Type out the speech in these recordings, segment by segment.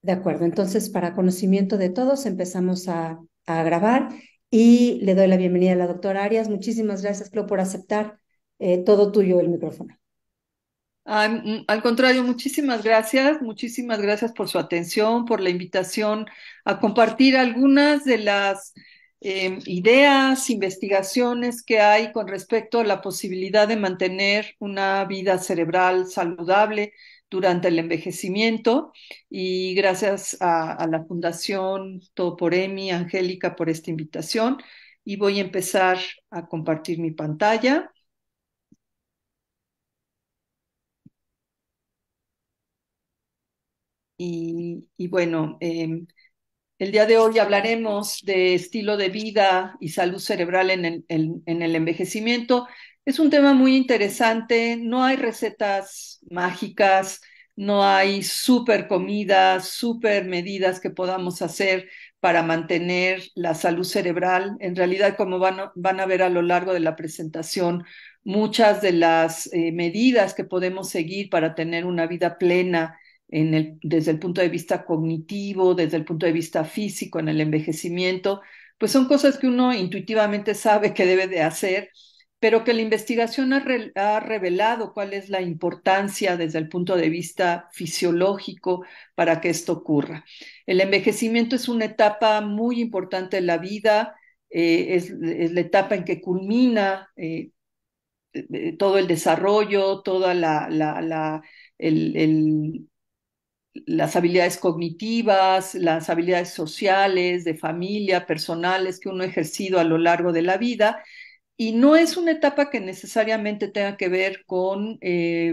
De acuerdo, entonces para conocimiento de todos empezamos a grabar y le doy la bienvenida a la doctora Arias. Muchísimas gracias, Clau, por aceptar todo tuyo el micrófono. Al contrario, muchísimas gracias por su atención, por la invitación a compartir algunas de las ideas, investigaciones que hay con respecto a la posibilidad de mantener una vida cerebral saludable durante el envejecimiento. Y gracias a la Fundación Todo por Emi, Angélica, por esta invitación. Y voy a empezar a compartir mi pantalla. Y bueno, el día de hoy hablaremos de estilo de vida y salud cerebral en el envejecimiento. Es un tema muy interesante, no hay recetas mágicas, no hay super comidas, super medidas que podamos hacer para mantener la salud cerebral. En realidad, como van a ver a lo largo de la presentación, muchas de las medidas que podemos seguir para tener una vida plena desde el punto de vista cognitivo, desde el punto de vista físico, en el envejecimiento, pues son cosas que uno intuitivamente sabe que debe de hacer, pero que la investigación ha revelado cuál es la importancia desde el punto de vista fisiológico para que esto ocurra. El envejecimiento es una etapa muy importante de la vida, es la etapa en que culmina todo el desarrollo, toda el, las habilidades cognitivas, las habilidades sociales, de familia, personales que uno ha ejercido a lo largo de la vida. Y no es una etapa que necesariamente tenga que ver con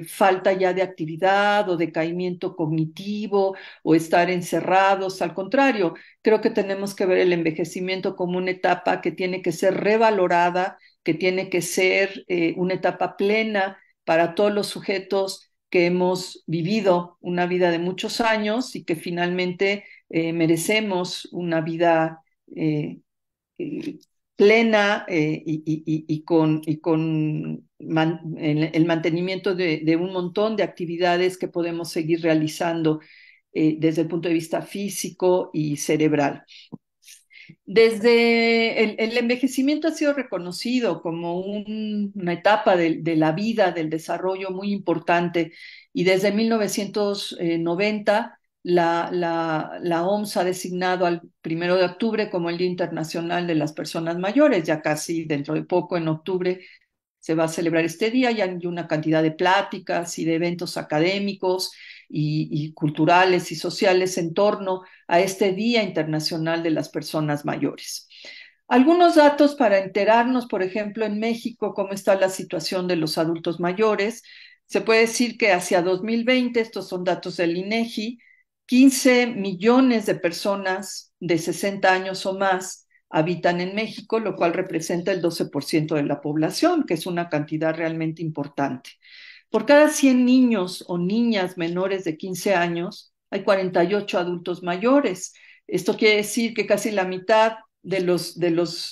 falta ya de actividad o decaimiento cognitivo o estar encerrados. Al contrario, creo que tenemos que ver el envejecimiento como una etapa que tiene que ser revalorada, que tiene que ser una etapa plena para todos los sujetos que hemos vivido una vida de muchos años y que finalmente merecemos una vida eh, eh, plena y con el mantenimiento de un montón de actividades que podemos seguir realizando desde el punto de vista físico y cerebral. Desde el envejecimiento ha sido reconocido como una etapa de la vida, del desarrollo muy importante, y desde 1990 la OMS ha designado al 1 de octubre como el Día Internacional de las Personas Mayores. Ya casi dentro de poco, en octubre, se va a celebrar este día y hay una cantidad de pláticas y de eventos académicos y culturales y sociales en torno a este Día Internacional de las Personas Mayores. Algunos datos para enterarnos, por ejemplo, en México, cómo está la situación de los adultos mayores. Se puede decir que hacia 2020, estos son datos del INEGI, 15 millones de personas de 60 años o más habitan en México, lo cual representa el 12% de la población, que es una cantidad realmente importante. Por cada 100 niños o niñas menores de 15 años, hay 48 adultos mayores. Esto quiere decir que casi la mitad de los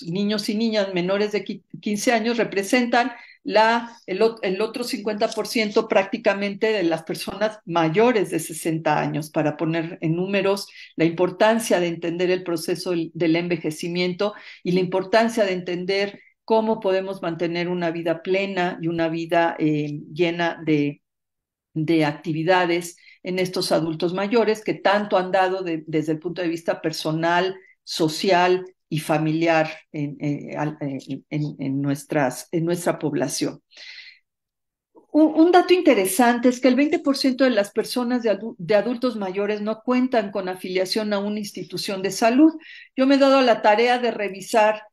niños y niñas menores de 15 años representan el otro 50% prácticamente de las personas mayores de 60 años, para poner en números la importancia de entender el proceso del envejecimiento y la importancia de entender cómo podemos mantener una vida plena y una vida llena de actividades en estos adultos mayores que tanto han dado desde el punto de vista personal, social y familiar en nuestra población. Un dato interesante es que el 20% de las personas de adultos mayores no cuentan con afiliación a una institución de salud. Yo me he dado la tarea de revisar,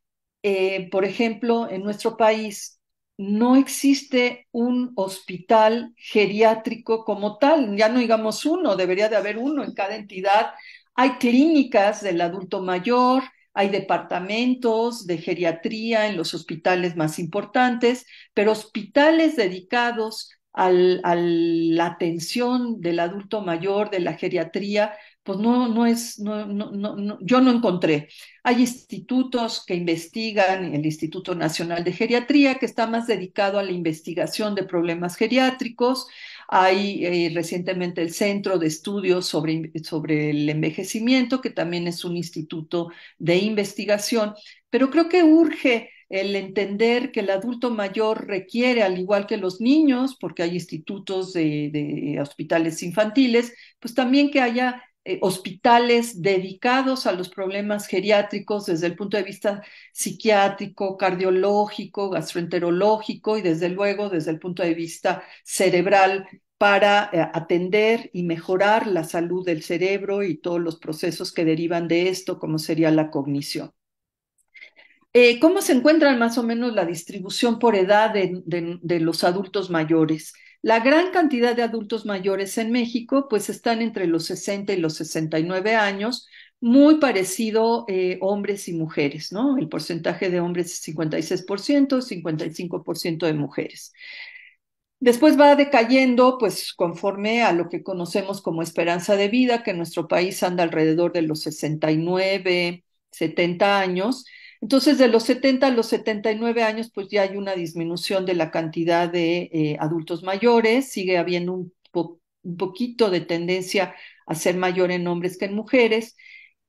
por ejemplo, en nuestro país no existe un hospital geriátrico como tal, ya no digamos uno, debería de haber uno en cada entidad. Hay clínicas del adulto mayor, hay departamentos de geriatría en los hospitales más importantes, pero hospitales dedicados a la atención del adulto mayor, de la geriatría, pues yo no encontré. Hay institutos que investigan, el Instituto Nacional de Geriatría, que está más dedicado a la investigación de problemas geriátricos. Hay recientemente el Centro de Estudios sobre el Envejecimiento, que también es un instituto de investigación, pero creo que urge el entender que el adulto mayor requiere, al igual que los niños, porque hay institutos de hospitales infantiles, pues también que haya hospitales dedicados a los problemas geriátricos desde el punto de vista psiquiátrico, cardiológico, gastroenterológico y desde luego desde el punto de vista cerebral para atender y mejorar la salud del cerebro y todos los procesos que derivan de esto, como sería la cognición. ¿Cómo se encuentra más o menos la distribución por edad de los adultos mayores? La gran cantidad de adultos mayores en México pues están entre los 60 y los 69 años, muy parecido hombres y mujeres, ¿no? El porcentaje de hombres es 56%, 55% de mujeres. Después va decayendo, pues conforme a lo que conocemos como esperanza de vida, que en nuestro país anda alrededor de los 69, 70 años. Entonces, de los 70 a los 79 años, pues ya hay una disminución de la cantidad de adultos mayores, sigue habiendo un poquito de tendencia a ser mayor en hombres que en mujeres.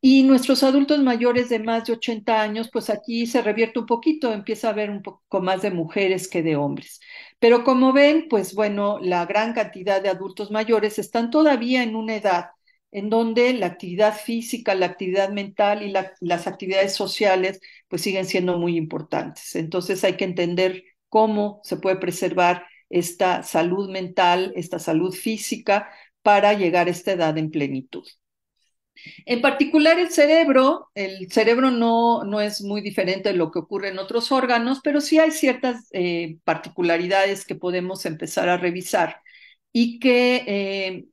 Y nuestros adultos mayores de más de 80 años, pues aquí se revierte un poquito, empieza a haber un poco más de mujeres que de hombres. Pero como ven, pues bueno, la gran cantidad de adultos mayores están todavía en una edad en donde la actividad física, la actividad mental y las actividades sociales pues siguen siendo muy importantes. Entonces hay que entender cómo se puede preservar esta salud mental, esta salud física para llegar a esta edad en plenitud. En particular el cerebro no es muy diferente de lo que ocurre en otros órganos, pero sí hay ciertas particularidades que podemos empezar a revisar y que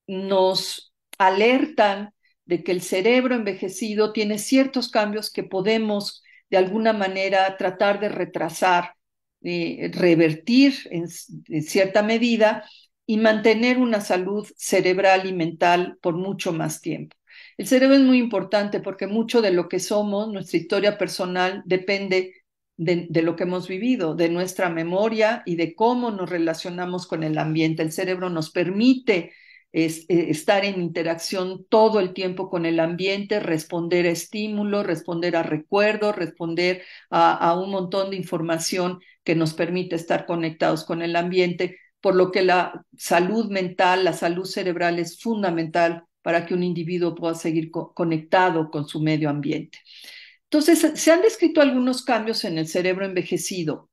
nos alertan de que el cerebro envejecido tiene ciertos cambios que podemos de alguna manera tratar de retrasar, revertir en cierta medida y mantener una salud cerebral y mental por mucho más tiempo. El cerebro es muy importante porque mucho de lo que somos, nuestra historia personal, depende de lo que hemos vivido, de nuestra memoria y de cómo nos relacionamos con el ambiente. El cerebro nos permite estar en interacción todo el tiempo con el ambiente, responder a estímulos, responder a recuerdos, responder a un montón de información que nos permite estar conectados con el ambiente, por lo que la salud mental, la salud cerebral es fundamental para que un individuo pueda seguir conectado con su medio ambiente. Entonces, se han descrito algunos cambios en el cerebro envejecido.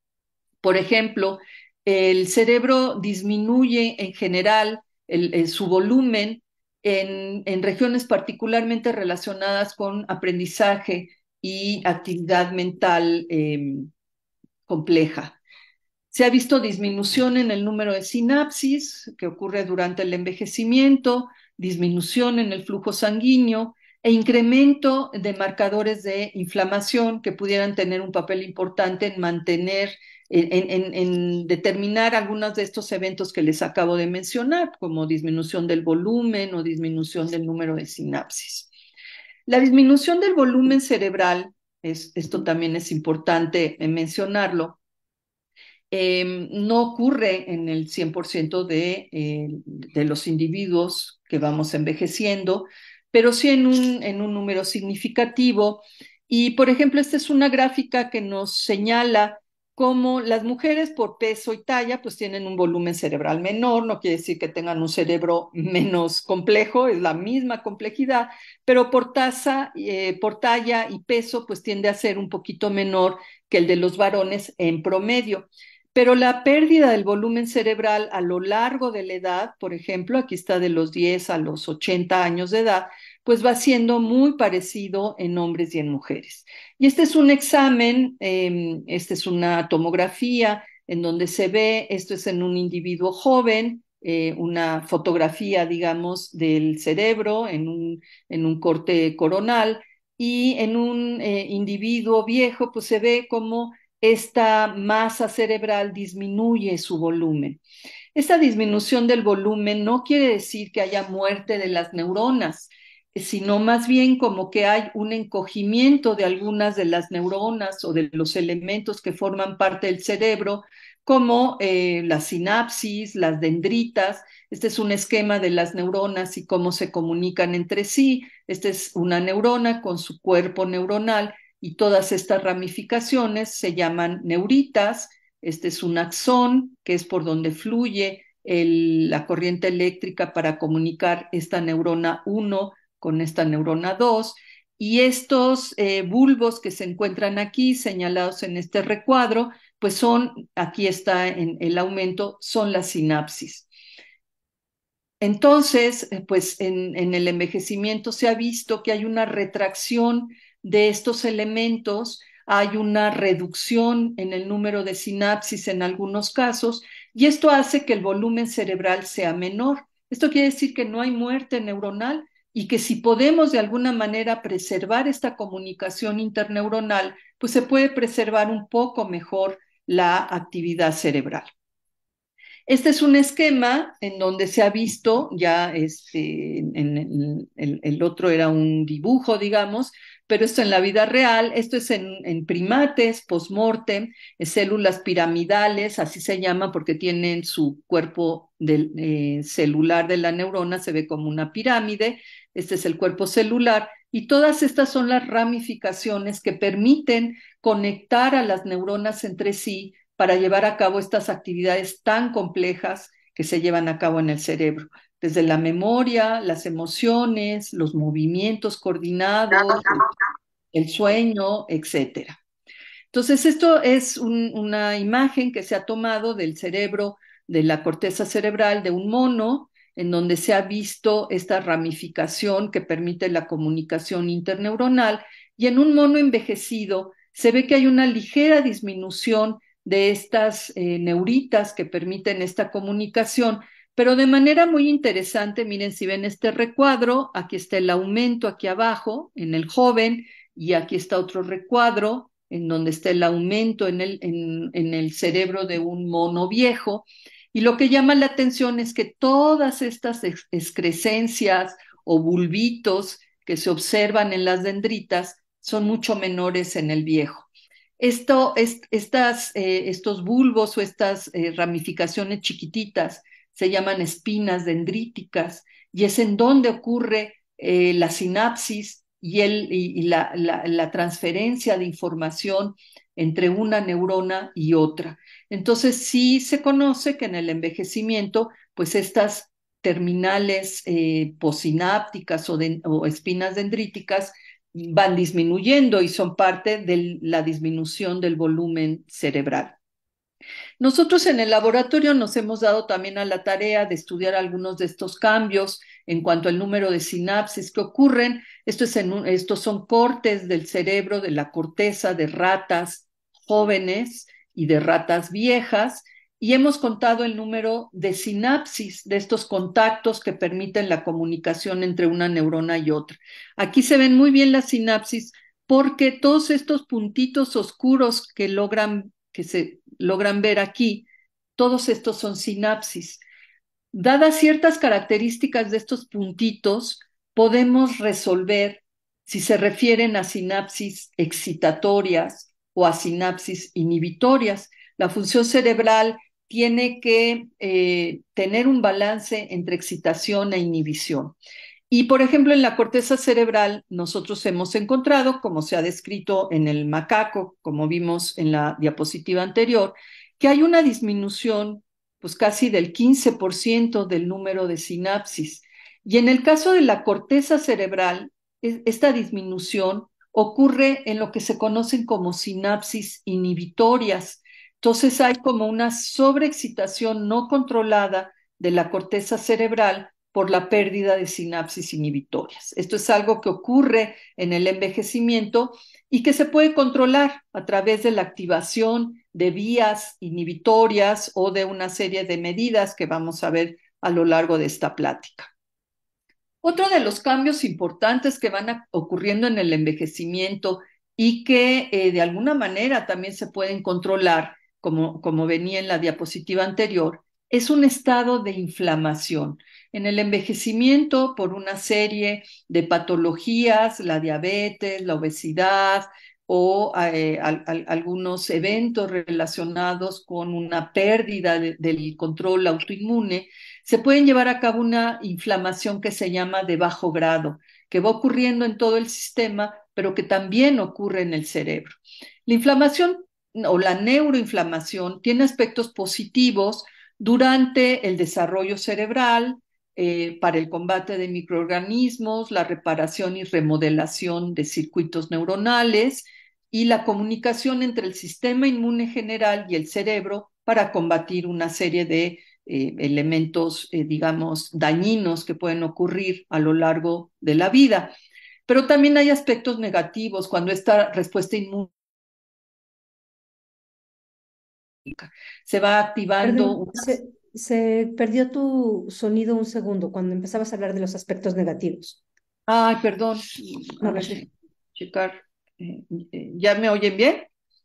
Por ejemplo, el cerebro disminuye en general su volumen en regiones particularmente relacionadas con aprendizaje y actividad mental compleja. Se ha visto disminución en el número de sinapsis que ocurre durante el envejecimiento, disminución en el flujo sanguíneo e incremento de marcadores de inflamación que pudieran tener un papel importante en mantener, en determinar algunos de estos eventos que les acabo de mencionar, como disminución del volumen o disminución del número de sinapsis. La disminución del volumen cerebral, esto también es importante mencionarlo, no ocurre en el 100% de los individuos que vamos envejeciendo, pero sí en un número significativo. Y, por ejemplo, esta es una gráfica que nos señala cómo las mujeres por peso y talla pues tienen un volumen cerebral menor, no quiere decir que tengan un cerebro menos complejo, es la misma complejidad, pero por talla y peso pues tiende a ser un poquito menor que el de los varones en promedio. Pero la pérdida del volumen cerebral a lo largo de la edad, por ejemplo, aquí está de los 10 a los 80 años de edad, pues va siendo muy parecido en hombres y en mujeres. Y este es un examen, esta es una tomografía en donde se ve, esto es en un individuo joven, una fotografía, digamos, del cerebro en un corte coronal, y en un individuo viejo, pues se ve como esta masa cerebral disminuye su volumen. Esta disminución del volumen no quiere decir que haya muerte de las neuronas, sino más bien como que hay un encogimiento de algunas de las neuronas o de los elementos que forman parte del cerebro como las sinapsis, las dendritas. Este es un esquema de las neuronas y cómo se comunican entre sí. Esta es una neurona con su cuerpo neuronal y todas estas ramificaciones se llaman neuritas. Este es un axón, que es por donde fluye la corriente eléctrica para comunicar esta neurona 1 con esta neurona 2. Y estos bulbos que se encuentran aquí, señalados en este recuadro, pues son, aquí está en el aumento, son las sinapsis. Entonces, pues en el envejecimiento se ha visto que hay una retracción de estos elementos, hay una reducción en el número de sinapsis en algunos casos, y esto hace que el volumen cerebral sea menor. Esto quiere decir que no hay muerte neuronal y que si podemos de alguna manera preservar esta comunicación interneuronal, pues se puede preservar un poco mejor la actividad cerebral. Este es un esquema en donde se ha visto, ya el otro era un dibujo, digamos, pero esto en la vida real, esto es en primates, post-mortem, células piramidales, así se llama porque tienen su cuerpo celular de la neurona, se ve como una pirámide, este es el cuerpo celular, y todas estas son las ramificaciones que permiten conectar a las neuronas entre sí para llevar a cabo estas actividades tan complejas que se llevan a cabo en el cerebro, desde la memoria, las emociones, los movimientos coordinados, el sueño, etcétera. Entonces, esto es una imagen que se ha tomado del cerebro, de la corteza cerebral de un mono, en donde se ha visto esta ramificación que permite la comunicación interneuronal, y en un mono envejecido se ve que hay una ligera disminución de estas neuritas que permiten esta comunicación, pero de manera muy interesante, miren, si ven este recuadro, aquí está el aumento aquí abajo en el joven, y aquí está otro recuadro en donde está el aumento en el cerebro de un mono viejo. Y lo que llama la atención es que todas estas excrescencias o bulbitos que se observan en las dendritas son mucho menores en el viejo. Estos bulbos o estas ramificaciones chiquititas se llaman espinas dendríticas y es en donde ocurre la sinapsis y la transferencia de información entre una neurona y otra. Entonces, sí se conoce que en el envejecimiento, pues estas terminales posinápticas o espinas dendríticas van disminuyendo y son parte de la disminución del volumen cerebral. Nosotros en el laboratorio nos hemos dado también a la tarea de estudiar algunos de estos cambios en cuanto al número de sinapsis que ocurren. Estos son cortes del cerebro, de la corteza de ratas jóvenes y de ratas viejas, y hemos contado el número de sinapsis, de estos contactos que permiten la comunicación entre una neurona y otra. Aquí se ven muy bien las sinapsis porque todos estos puntitos oscuros que se logran ver aquí, todos estos son sinapsis. Dadas ciertas características de estos puntitos, podemos resolver si se refieren a sinapsis excitatorias o a sinapsis inhibitorias. La función cerebral tiene que tener un balance entre excitación e inhibición. Y, por ejemplo, en la corteza cerebral nosotros hemos encontrado, como se ha descrito en el macaco, como vimos en la diapositiva anterior, que hay una disminución pues casi del 15% del número de sinapsis. Y en el caso de la corteza cerebral, esta disminución ocurre en lo que se conocen como sinapsis inhibitorias. Entonces hay como una sobreexcitación no controlada de la corteza cerebral por la pérdida de sinapsis inhibitorias. Esto es algo que ocurre en el envejecimiento y que se puede controlar a través de la activación de vías inhibitorias o de una serie de medidas que vamos a ver a lo largo de esta plática. Otro de los cambios importantes que van ocurriendo en el envejecimiento y que de alguna manera también se pueden controlar, como venía en la diapositiva anterior, es un estado de inflamación. En el envejecimiento, por una serie de patologías, la diabetes, la obesidad, o algunos eventos relacionados con una pérdida del control autoinmune, se pueden llevar a cabo una inflamación que se llama de bajo grado, que va ocurriendo en todo el sistema, pero que también ocurre en el cerebro. La inflamación o la neuroinflamación tiene aspectos positivos durante el desarrollo cerebral, para el combate de microorganismos, la reparación y remodelación de circuitos neuronales y la comunicación entre el sistema inmune general y el cerebro para combatir una serie de elementos, digamos, dañinos que pueden ocurrir a lo largo de la vida. Pero también hay aspectos negativos cuando esta respuesta inmune se va activando. Perdón, se perdió tu sonido un segundo cuando empezabas a hablar de los aspectos negativos. Ay, perdón, a No ver, pasa nada. déjenme checar. ¿Ya me oyen bien?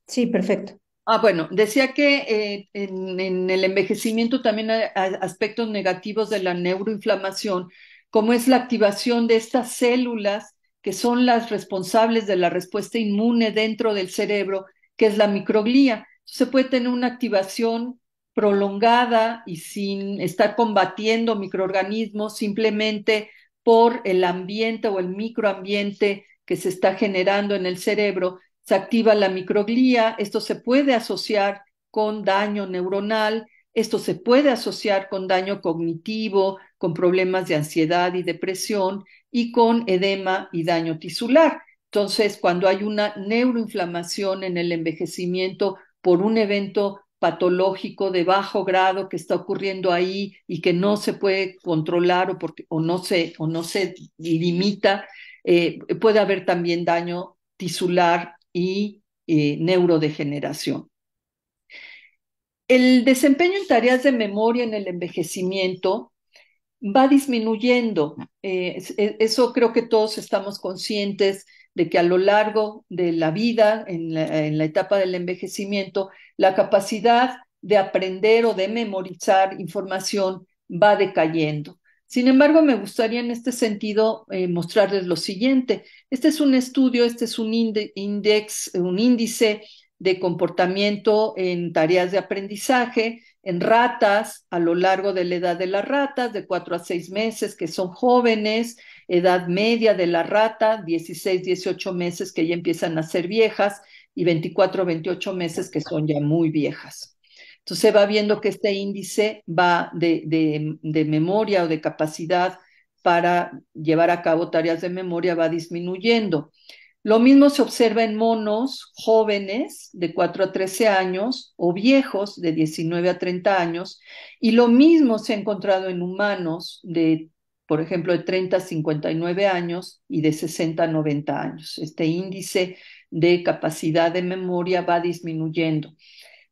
Sí, perfecto. Bueno, decía que en el envejecimiento también hay aspectos negativos de la neuroinflamación, como es la activación de estas células que son las responsables de la respuesta inmune dentro del cerebro, que es la microglía. Se puede tener una activación prolongada y sin estar combatiendo microorganismos, simplemente por el ambiente o el microambiente que se está generando en el cerebro se activa la microglía, esto se puede asociar con daño neuronal, esto se puede asociar con daño cognitivo, con problemas de ansiedad y depresión y con edema y daño tisular. Entonces, cuando hay una neuroinflamación en el envejecimiento por un evento patológico de bajo grado que está ocurriendo ahí y que no se puede controlar o no se limita, puede haber también daño tisular y neurodegeneración. El desempeño en tareas de memoria en el envejecimiento va disminuyendo. Eso creo que todos estamos conscientes de que a lo largo de la vida, en la etapa del envejecimiento, la capacidad de aprender o de memorizar información va decayendo. Sin embargo, me gustaría en este sentido mostrarles lo siguiente. Este es un estudio, este es un índice de comportamiento en tareas de aprendizaje en ratas a lo largo de la edad de las ratas, de 4 a 6 meses, que son jóvenes, edad media de la rata, 16, 18 meses que ya empiezan a ser viejas y 24, 28 meses que son ya muy viejas. Entonces se va viendo que este índice va de memoria o de capacidad para llevar a cabo tareas de memoria va disminuyendo. Lo mismo se observa en monos jóvenes de 4 a 13 años o viejos de 19 a 30 años y lo mismo se ha encontrado en humanos de, por ejemplo, de 30 a 59 años y de 60 a 90 años. Este índice de capacidad de memoria va disminuyendo.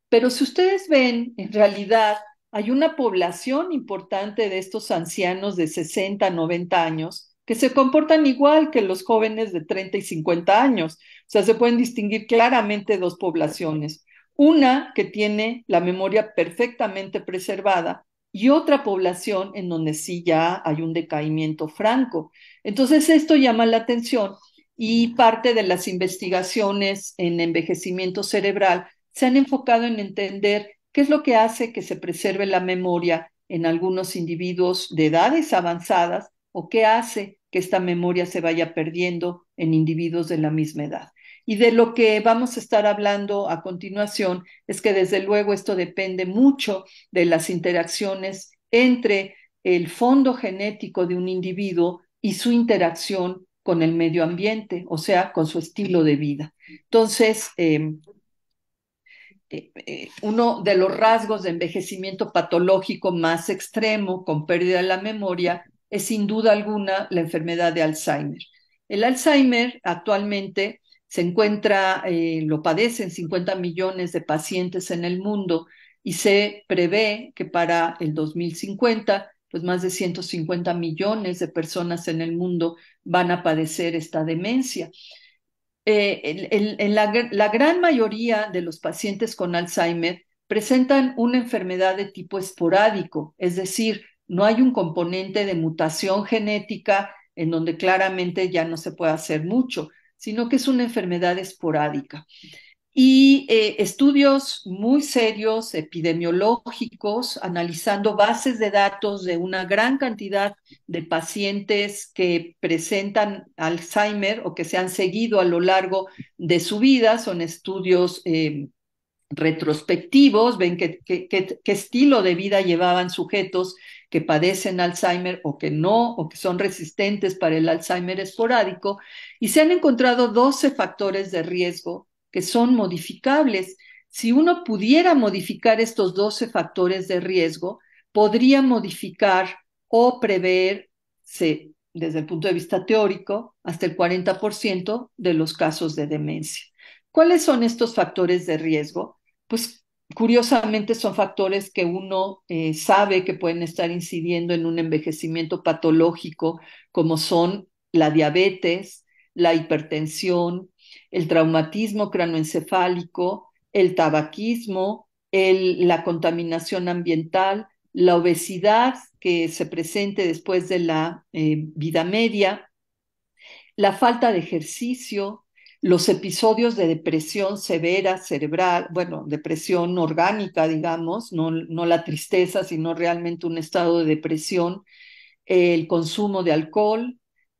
Pero si ustedes ven, en realidad hay una población importante de estos ancianos de 60, 90 años que se comportan igual que los jóvenes de 30 y 50 años. O sea, se pueden distinguir claramente dos poblaciones. Una que tiene la memoria perfectamente preservada y otra población en donde sí ya hay un decaimiento franco. Entonces, esto llama la atención y parte de las investigaciones en envejecimiento cerebral se han enfocado en entender qué es lo que hace que se preserve la memoria en algunos individuos de edades avanzadas o qué hace que esta memoria se vaya perdiendo en individuos de la misma edad. Y de lo que vamos a estar hablando a continuación es que desde luego esto depende mucho de las interacciones entre el fondo genético de un individuo y su interacción con el medio ambiente, o sea, con su estilo de vida. Entonces, uno de los rasgos de envejecimiento patológico más extremo con pérdida de la memoria es sin duda alguna la enfermedad de Alzheimer. El Alzheimer actualmente se encuentra, lo padecen 50 millones de pacientes en el mundo y se prevé que para el 2050, pues más de 150 millones de personas en el mundo van a padecer esta demencia. La gran mayoría de los pacientes con Alzheimer presentan una enfermedad de tipo esporádico, es decir, no hay un componente de mutación genética en donde claramente ya no se puede hacer mucho, sino que es una enfermedad esporádica. Y estudios muy serios, epidemiológicos, analizando bases de datos de una gran cantidad de pacientes que presentan Alzheimer o que se han seguido a lo largo de su vida. Son estudios retrospectivos, ven qué estilo de vida llevaban sujetos que padecen Alzheimer o que no, o que son resistentes para el Alzheimer esporádico, y se han encontrado 12 factores de riesgo que son modificables. Si uno pudiera modificar estos 12 factores de riesgo, podría modificar o preverse desde el punto de vista teórico hasta el 40% de los casos de demencia. ¿Cuáles son estos factores de riesgo? Pues curiosamente son factores que uno sabe que pueden estar incidiendo en un envejecimiento patológico, como son la diabetes, la hipertensión, el traumatismo cranoencefálico, el tabaquismo, la contaminación ambiental, la obesidad que se presente después de la vida media, la falta de ejercicio, los episodios de depresión severa cerebral, bueno, depresión orgánica, digamos, no la tristeza, sino realmente un estado de depresión, el consumo de alcohol,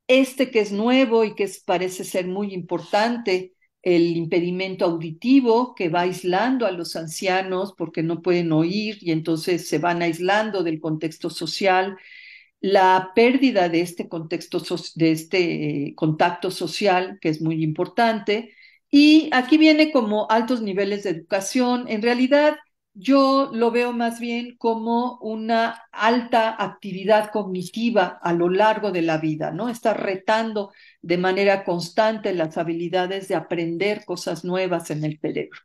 este que es nuevo y que parece ser muy importante, el impedimento auditivo que va aislando a los ancianos porque no pueden oír y entonces se van aislando del contexto social, la pérdida de este contexto, de este contacto social, que es muy importante. Y aquí viene como altos niveles de educación. En realidad, yo lo veo más bien como una alta actividad cognitiva a lo largo de la vida, ¿no? Estar retando de manera constante las habilidades de aprender cosas nuevas en el cerebro.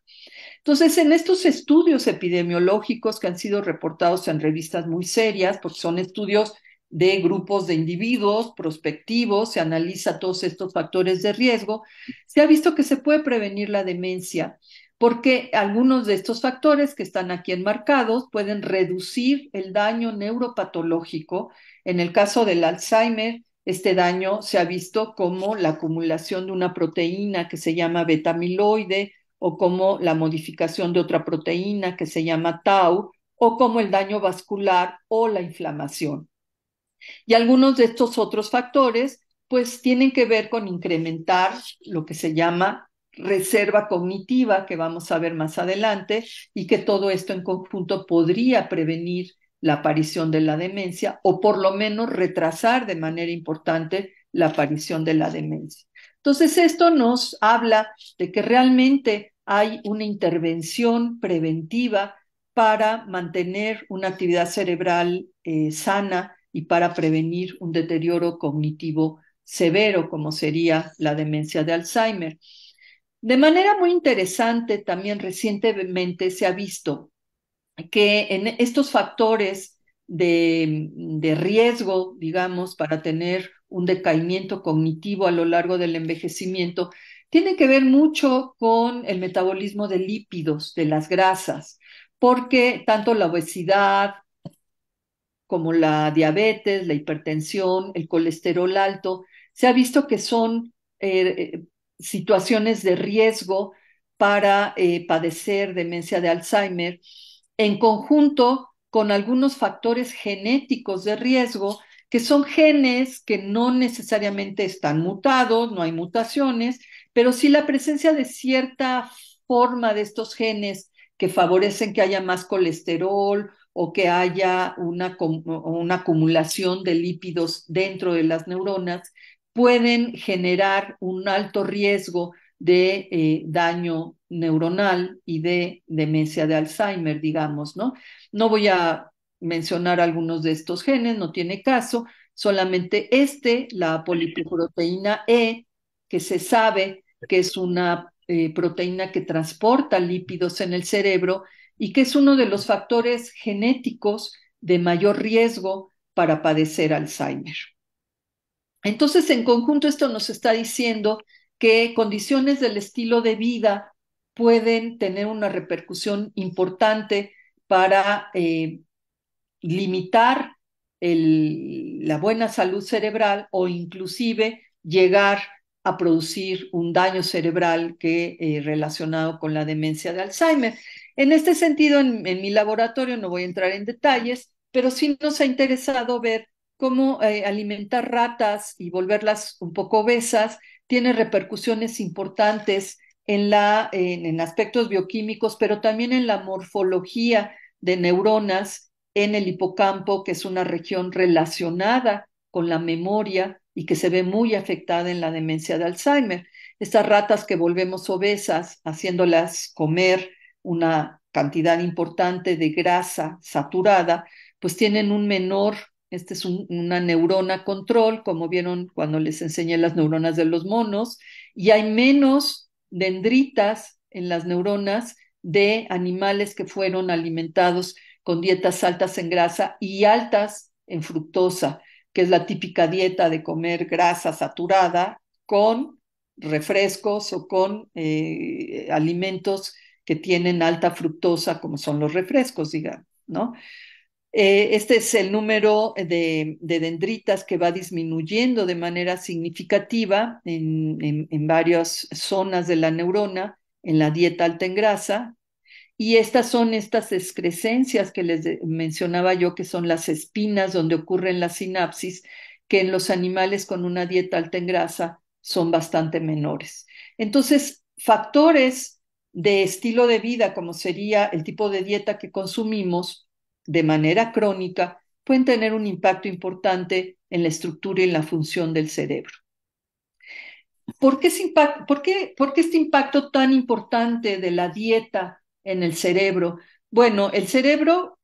Entonces, en estos estudios epidemiológicos que han sido reportados en revistas muy serias, porque son estudios de grupos de individuos prospectivos, se analiza todos estos factores de riesgo, se ha visto que se puede prevenir la demencia, porque algunos de estos factores que están aquí enmarcados pueden reducir el daño neuropatológico. En el caso del Alzheimer, este daño se ha visto como la acumulación de una proteína que se llama beta-amiloide, o como la modificación de otra proteína que se llama tau, o como el daño vascular o la inflamación. Y algunos de estos otros factores, pues tienen que ver con incrementar lo que se llama reserva cognitiva, que vamos a ver más adelante, y que todo esto en conjunto podría prevenir la aparición de la demencia o por lo menos retrasar de manera importante la aparición de la demencia. Entonces, esto nos habla de que realmente hay una intervención preventiva para mantener una actividad cerebral sana y para prevenir un deterioro cognitivo severo, como sería la demencia de Alzheimer. De manera muy interesante, también recientemente se ha visto que en estos factores de riesgo, digamos, para tener un decaimiento cognitivo a lo largo del envejecimiento, tiene que ver mucho con el metabolismo de lípidos, de las grasas, porque tanto la obesidad, como la diabetes, la hipertensión, el colesterol alto, se ha visto que son situaciones de riesgo para padecer demencia de Alzheimer, en conjunto con algunos factores genéticos de riesgo, que son genes que no necesariamente están mutados, no hay mutaciones, pero sí la presencia de cierta forma de estos genes que favorecen que haya más colesterol o que haya una acumulación de lípidos dentro de las neuronas, pueden generar un alto riesgo de daño neuronal y de demencia de Alzheimer, digamos, ¿no? No voy a mencionar algunos de estos genes, no tiene caso, solamente la poliproteína E, que se sabe que es una proteína que transporta lípidos en el cerebro y que es uno de los factores genéticos de mayor riesgo para padecer Alzheimer. Entonces, en conjunto, esto nos está diciendo que condiciones del estilo de vida pueden tener una repercusión importante para limitar la buena salud cerebral o inclusive llegar a producir un daño cerebral relacionado con la demencia de Alzheimer. En este sentido, en mi laboratorio, no voy a entrar en detalles, pero sí nos ha interesado ver cómo alimentar ratas y volverlas un poco obesas tiene repercusiones importantes en aspectos bioquímicos, pero también en la morfología de neuronas en el hipocampo, que es una región relacionada con la memoria y que se ve muy afectada en la demencia de Alzheimer. Estas ratas que volvemos obesas, haciéndolas comer una cantidad importante de grasa saturada, pues tienen un menor, esta es una neurona control, como vieron cuando les enseñé las neuronas de los monos, y hay menos dendritas en las neuronas de animales que fueron alimentados con dietas altas en grasa y altas en fructosa, que es la típica dieta de comer grasa saturada con refrescos o con alimentos que tienen alta fructosa, como son los refrescos, digamos, ¿no? Este es el número de dendritas que va disminuyendo de manera significativa en varias zonas de la neurona en la dieta alta en grasa. Y estas son estas excrescencias que les mencionaba yo, que son las espinas donde ocurren las sinapsis, que en los animales con una dieta alta en grasa son bastante menores. Entonces, factores de estilo de vida, como sería el tipo de dieta que consumimos de manera crónica, pueden tener un impacto importante en la estructura y la función del cerebro. ¿Por qué este impacto tan importante de la dieta en el cerebro? Bueno, el cerebro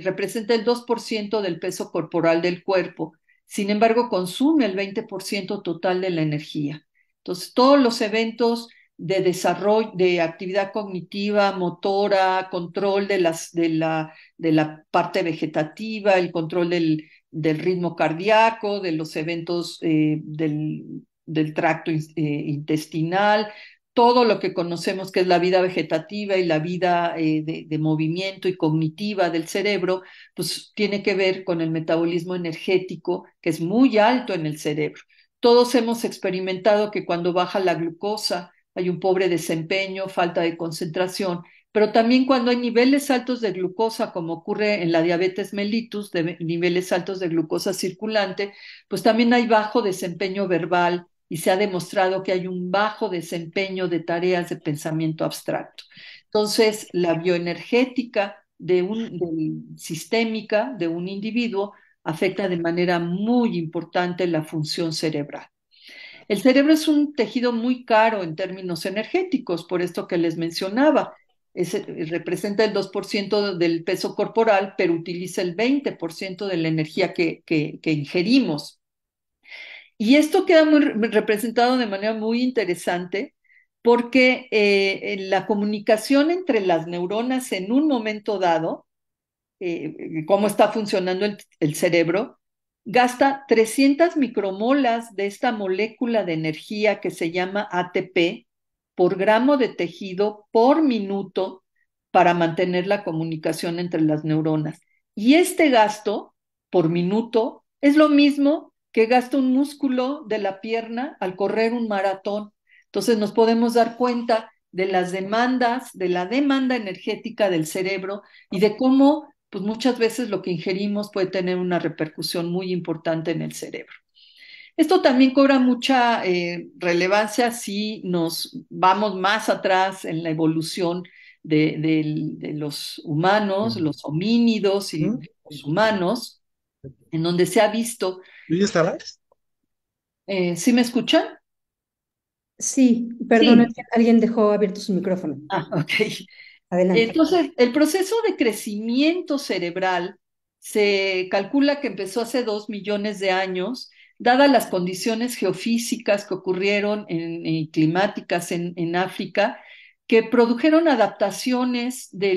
representa el 2% del peso corporal del cuerpo, sin embargo, consume el 20% total de la energía. Entonces, todos los eventos de desarrollo, de actividad cognitiva, motora, control de la parte vegetativa, el control del ritmo cardíaco, de los eventos del tracto intestinal, todo lo que conocemos que es la vida vegetativa y la vida de movimiento y cognitiva del cerebro, pues tiene que ver con el metabolismo energético, que es muy alto en el cerebro. Todos hemos experimentado que cuando baja la glucosa hay un pobre desempeño, falta de concentración, pero también cuando hay niveles altos de glucosa, como ocurre en la diabetes mellitus, de niveles altos de glucosa circulante, pues también hay bajo desempeño verbal, y se ha demostrado que hay un bajo desempeño de tareas de pensamiento abstracto. Entonces, la bioenergética sistémica de un individuo afecta de manera muy importante la función cerebral. El cerebro es un tejido muy caro en términos energéticos, por esto que les mencionaba. Representa el 2% del peso corporal, pero utiliza el 20% de la energía que ingerimos. Y esto queda representado de manera muy interesante porque la comunicación entre las neuronas en un momento dado, cómo está funcionando el cerebro, gasta 300 micromolas de esta molécula de energía que se llama ATP por gramo de tejido por minuto para mantener la comunicación entre las neuronas. Y este gasto por minuto es lo mismo que gasta un músculo de la pierna al correr un maratón. Entonces nos podemos dar cuenta de las demandas, de la demanda energética del cerebro y de cómo pues muchas veces lo que ingerimos puede tener una repercusión muy importante en el cerebro. Esto también cobra mucha relevancia si nos vamos más atrás en la evolución de los humanos, los homínidos y los humanos, en donde se ha visto. ¿Tú ya estabas? ¿Sí me escuchan? Sí, perdón, Sí. alguien dejó abierto su micrófono. Ok. Adelante. Entonces, el proceso de crecimiento cerebral se calcula que empezó hace 2 millones de años, dadas las condiciones geofísicas que ocurrieron y climáticas en África, que produjeron adaptaciones de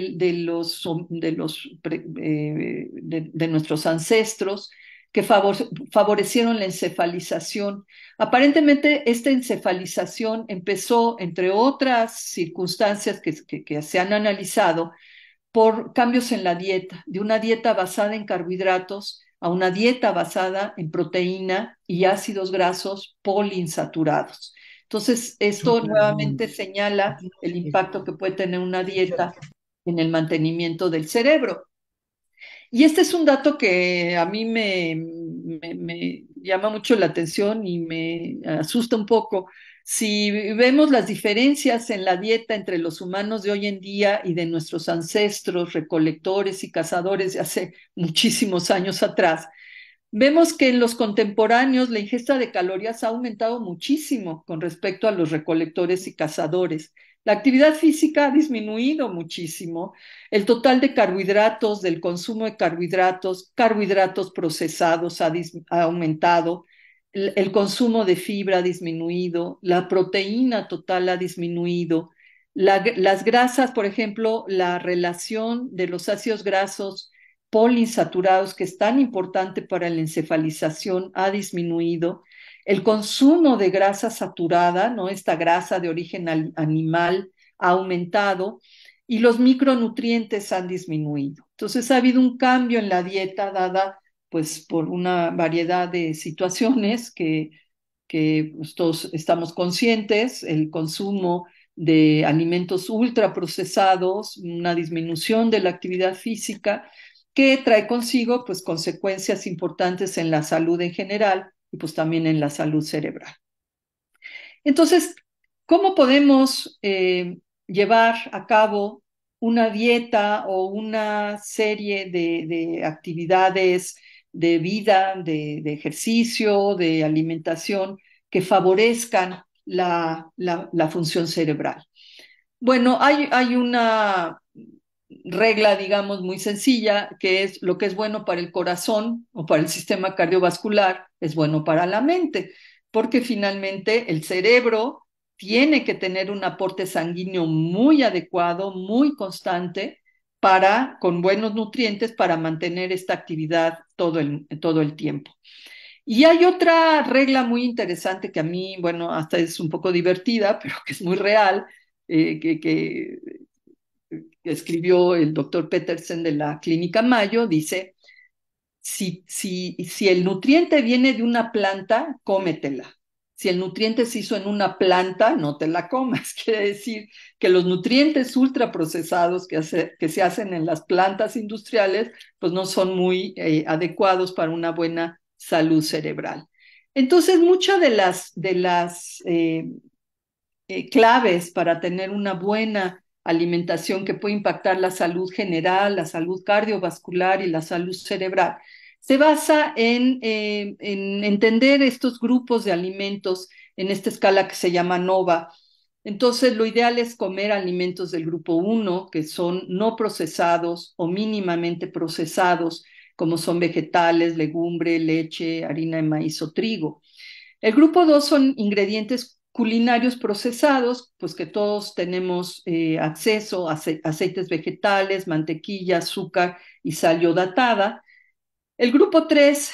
nuestros ancestros que favorecieron la encefalización. Aparentemente, esta encefalización empezó, entre otras circunstancias que se han analizado, por cambios en la dieta, de una dieta basada en carbohidratos a una dieta basada en proteína y ácidos grasos poliinsaturados. Entonces, esto nuevamente señala el impacto que puede tener una dieta en el mantenimiento del cerebro. Y este es un dato que a mí me llama mucho la atención y me asusta un poco. Si vemos las diferencias en la dieta entre los humanos de hoy en día y de nuestros ancestros recolectores y cazadores de hace muchísimos años atrás, vemos que en los contemporáneos la ingesta de calorías ha aumentado muchísimo con respecto a los recolectores y cazadores. La actividad física ha disminuido muchísimo. El total de carbohidratos, del consumo de carbohidratos, carbohidratos procesados ha aumentado. El consumo de fibra ha disminuido. La proteína total ha disminuido. Las grasas, por ejemplo, la relación de los ácidos grasos poliinsaturados, que es tan importante para la encefalización, ha disminuido. El consumo de grasa saturada, ¿no? Esta grasa de origen animal, ha aumentado y los micronutrientes han disminuido. Entonces ha habido un cambio en la dieta dada pues por una variedad de situaciones que pues, todos estamos conscientes, el consumo de alimentos ultraprocesados, una disminución de la actividad física, que trae consigo pues consecuencias importantes en la salud en general y pues también en la salud cerebral. Entonces, ¿cómo podemos llevar a cabo una dieta o una serie de actividades de vida, de ejercicio, de alimentación que favorezcan la función cerebral? Bueno, hay una regla, digamos, muy sencilla, que es lo que es bueno para el corazón o para el sistema cardiovascular, es bueno para la mente, porque finalmente el cerebro tiene que tener un aporte sanguíneo muy adecuado, muy constante, con buenos nutrientes para mantener esta actividad todo el tiempo. Y hay otra regla muy interesante que a mí, bueno, hasta es un poco divertida, pero que es muy real, que escribió el doctor Petersen de la Clínica Mayo, dice, si el nutriente viene de una planta, cómetela. Si el nutriente se hizo en una planta, no te la comas. Quiere decir que los nutrientes ultraprocesados que se hacen en las plantas industriales, pues no son muy adecuados para una buena salud cerebral. Entonces, muchas de las claves para tener una buena alimentación que puede impactar la salud general, la salud cardiovascular y la salud cerebral, se basa en entender estos grupos de alimentos en esta escala que se llama NOVA. Entonces, lo ideal es comer alimentos del grupo 1, que son no procesados o mínimamente procesados, como son vegetales, legumbre, leche, harina de maíz o trigo. El grupo 2 son ingredientes culinarios procesados, pues que todos tenemos acceso a aceites vegetales, mantequilla, azúcar y sal iodatada. El grupo 3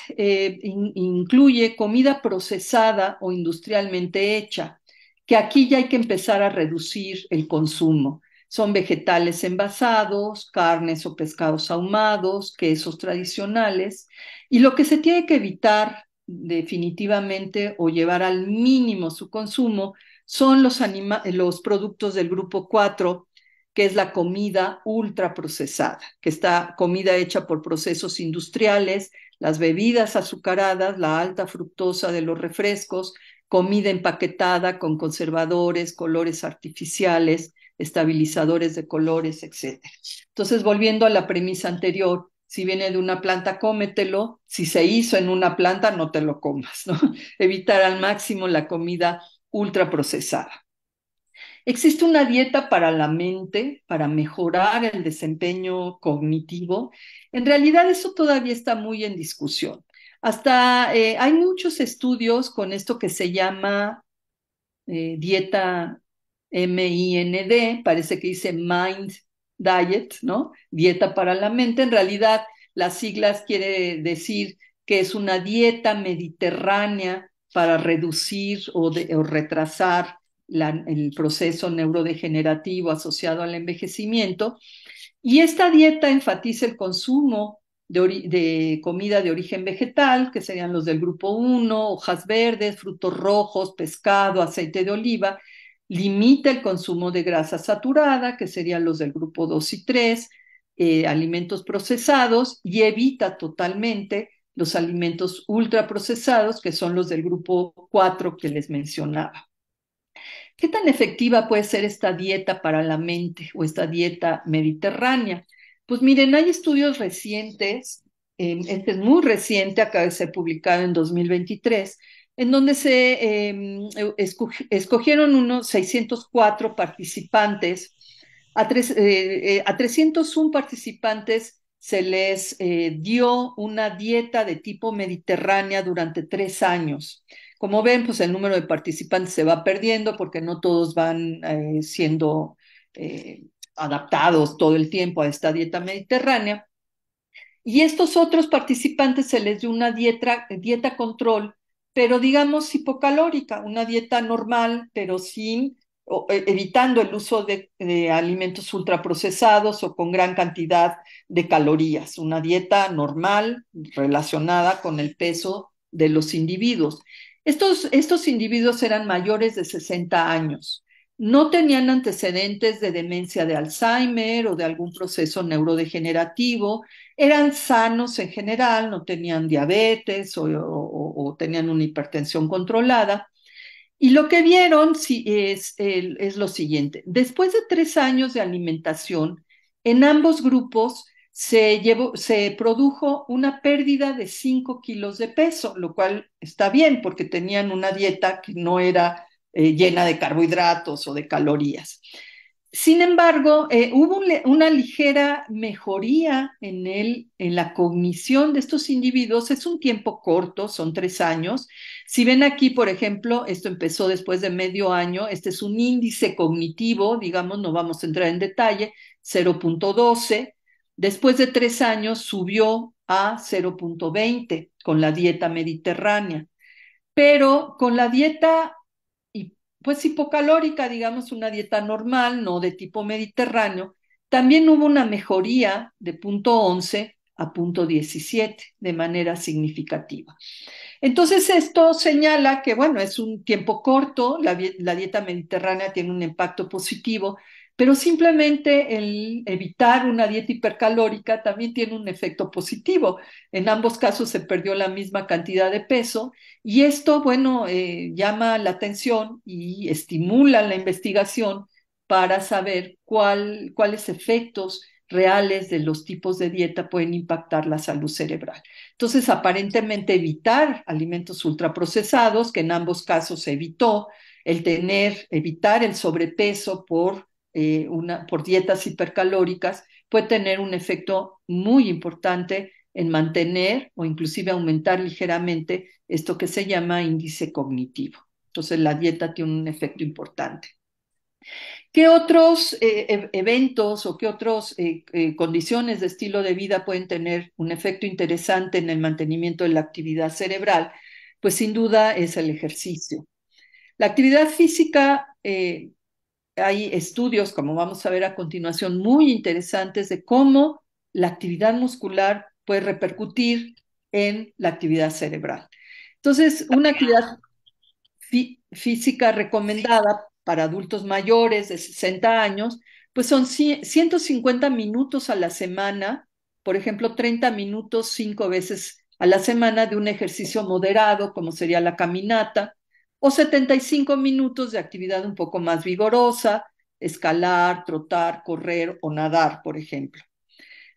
incluye comida procesada o industrialmente hecha, que aquí ya hay que empezar a reducir el consumo. Son vegetales envasados, carnes o pescados ahumados, quesos tradicionales, y lo que se tiene que evitar definitivamente o llevar al mínimo su consumo son los productos del grupo 4, que es la comida ultraprocesada, que está comida hecha por procesos industriales, las bebidas azucaradas, la alta fructosa de los refrescos, comida empaquetada con conservadores, colores artificiales, estabilizadores de colores, etcétera. Entonces, volviendo a la premisa anterior, si viene de una planta, cómetelo. Si se hizo en una planta, no te lo comas, ¿no? Evitar al máximo la comida ultraprocesada. Existe una dieta para la mente, para mejorar el desempeño cognitivo. En realidad eso todavía está muy en discusión. Hasta hay muchos estudios con esto que se llama dieta MIND, parece que dice Mind Diet, ¿no? Dieta para la mente. En realidad las siglas quiere decir que es una dieta mediterránea para reducir o retrasar el proceso neurodegenerativo asociado al envejecimiento. Y esta dieta enfatiza el consumo de comida de origen vegetal, que serían los del grupo 1, hojas verdes, frutos rojos, pescado, aceite de oliva. Limita el consumo de grasa saturada, que serían los del grupo 2 y 3, alimentos procesados, y evita totalmente los alimentos ultraprocesados, que son los del grupo 4 que les mencionaba. ¿Qué tan efectiva puede ser esta dieta para la mente o esta dieta mediterránea? Pues miren, hay estudios recientes, este es muy reciente, acaba de ser publicado en 2023, en donde se escogieron unos 604 participantes. A 301 participantes se les dio una dieta de tipo mediterránea durante 3 años. Como ven, pues el número de participantes se va perdiendo porque no todos van siendo adaptados todo el tiempo a esta dieta mediterránea. Y estos otros participantes se les dio una dieta control, pero digamos hipocalórica, una dieta normal, pero sin, evitando el uso de alimentos ultraprocesados o con gran cantidad de calorías, una dieta normal relacionada con el peso de los individuos. Estos individuos eran mayores de 60 años. No tenían antecedentes de demencia de Alzheimer o de algún proceso neurodegenerativo, eran sanos en general, no tenían diabetes o tenían una hipertensión controlada. Y lo que vieron sí, es lo siguiente. Después de 3 años de alimentación, en ambos grupos se produjo una pérdida de 5 kilos de peso, lo cual está bien porque tenían una dieta que no era llena de carbohidratos o de calorías. Sin embargo, hubo una ligera mejoría en la cognición de estos individuos. Es un tiempo corto, son 3 años. Si ven aquí, por ejemplo, esto empezó después de medio año. Este es un índice cognitivo, digamos, no vamos a entrar en detalle, 0,12. Después de 3 años subió a 0,20 con la dieta mediterránea. Pero con la dieta pues hipocalórica, digamos, una dieta normal, no de tipo mediterráneo, también hubo una mejoría de 0,11 a 0,17 de manera significativa. Entonces, esto señala que, bueno, es un tiempo corto, la dieta mediterránea tiene un impacto positivo, pero simplemente el evitar una dieta hipercalórica también tiene un efecto positivo. En ambos casos se perdió la misma cantidad de peso y esto, bueno, llama la atención y estimula la investigación para saber cuáles efectos reales de los tipos de dieta pueden impactar la salud cerebral. Entonces, aparentemente evitar alimentos ultraprocesados, que en ambos casos se evitó, evitar el sobrepeso por dietas hipercalóricas, puede tener un efecto muy importante en mantener o inclusive aumentar ligeramente esto que se llama índice cognitivo. Entonces, la dieta tiene un efecto importante. ¿Qué otros eventos o qué otras condiciones de estilo de vida pueden tener un efecto interesante en el mantenimiento de la actividad cerebral? Pues sin duda es el ejercicio. La actividad física, hay estudios, como vamos a ver a continuación, muy interesantes de cómo la actividad muscular puede repercutir en la actividad cerebral. Entonces, una actividad física recomendada para adultos mayores de 60 años, pues son 150 minutos a la semana, por ejemplo, 30 minutos 5 veces a la semana de un ejercicio moderado, como sería la caminata, o 75 minutos de actividad un poco más vigorosa, escalar, trotar, correr o nadar, por ejemplo.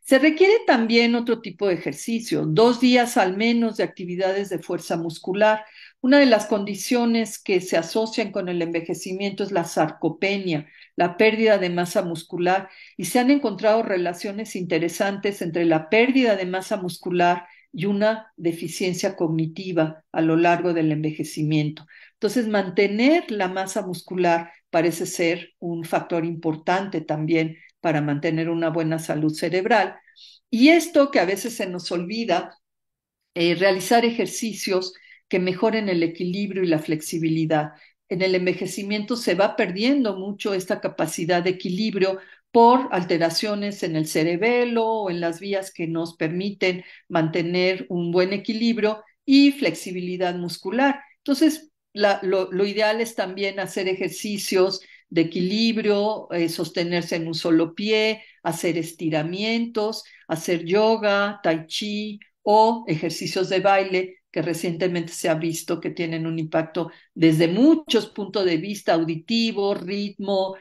Se requiere también otro tipo de ejercicio, 2 días al menos de actividades de fuerza muscular. Una de las condiciones que se asocian con el envejecimiento es la sarcopenia, la pérdida de masa muscular, y se han encontrado relaciones interesantes entre la pérdida de masa muscular y una deficiencia cognitiva a lo largo del envejecimiento. Entonces, mantener la masa muscular parece ser un factor importante también para mantener una buena salud cerebral. Y esto que a veces se nos olvida, realizar ejercicios que mejoren el equilibrio y la flexibilidad. En el envejecimiento se va perdiendo mucho esta capacidad de equilibrio por alteraciones en el cerebelo o en las vías que nos permiten mantener un buen equilibrio y flexibilidad muscular. Entonces, lo ideal es también hacer ejercicios de equilibrio, sostenerse en un solo pie, hacer estiramientos, hacer yoga, tai chi o ejercicios de baile que recientemente se ha visto que tienen un impacto desde muchos puntos de vista, auditivo, ritmo,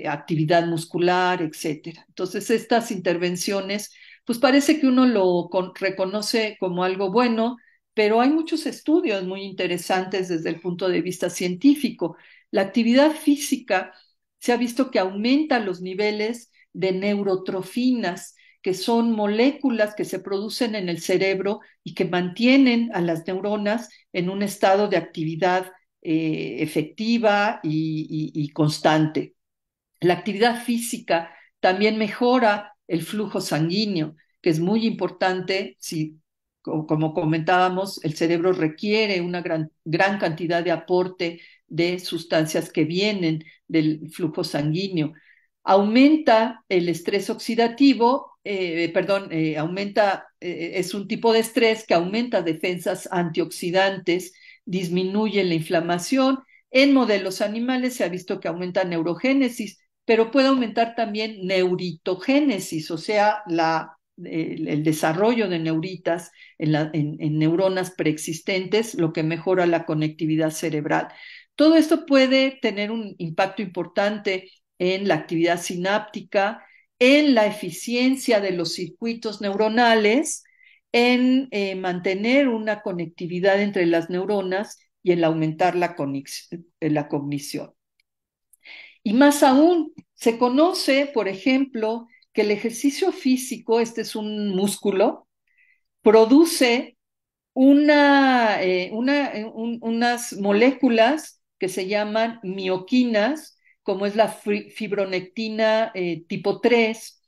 actividad muscular, etcétera. Entonces, estas intervenciones, pues parece que uno reconoce como algo bueno, pero hay muchos estudios muy interesantes desde el punto de vista científico. La actividad física se ha visto que aumenta los niveles de neurotrofinas, que son moléculas que se producen en el cerebro y que mantienen a las neuronas en un estado de actividad efectiva y constante. La actividad física también mejora el flujo sanguíneo, que es muy importante si, como comentábamos, el cerebro requiere una gran cantidad de aporte de sustancias que vienen del flujo sanguíneo. Aumenta el estrés oxidativo, es un tipo de estrés que aumenta defensas antioxidantes, disminuye la inflamación. En modelos animales se ha visto que aumenta neurogénesis, pero puede aumentar también neuritogénesis, o sea, el desarrollo de neuritas en neuronas preexistentes, lo que mejora la conectividad cerebral. Todo esto puede tener un impacto importante en la actividad sináptica, en la eficiencia de los circuitos neuronales, en mantener una conectividad entre las neuronas y en aumentar la cognición. Y más aún, se conoce, por ejemplo, que el ejercicio físico, este es un músculo, produce unas moléculas que se llaman mioquinas, como es la fibronectina tipo 3,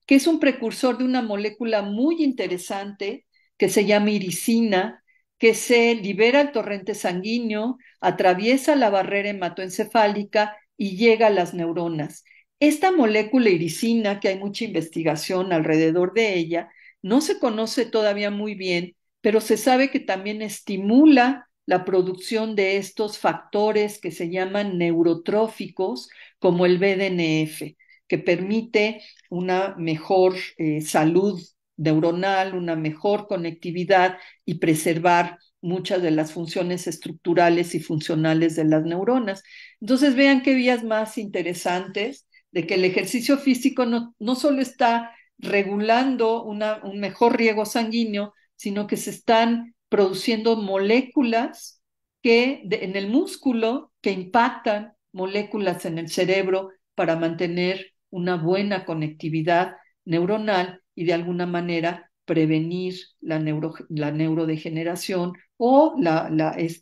que es un precursor de una molécula muy interesante que se llama iricina, que se libera al torrente sanguíneo, atraviesa la barrera hematoencefálica y llega a las neuronas. Esta molécula iricina, que hay mucha investigación alrededor de ella, no se conoce todavía muy bien, pero se sabe que también estimula la producción de estos factores que se llaman neurotróficos, como el BDNF, que permite una mejor salud neuronal, una mejor conectividad y preservar muchas de las funciones estructurales y funcionales de las neuronas. Entonces, vean qué vías más interesantes de que el ejercicio físico no solo está regulando un mejor riego sanguíneo, sino que se están produciendo moléculas en el músculo que impactan moléculas en el cerebro para mantener una buena conectividad neuronal y de alguna manera prevenir la neurodegeneración o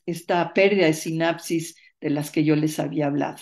esta pérdida de sinapsis de las que yo les había hablado.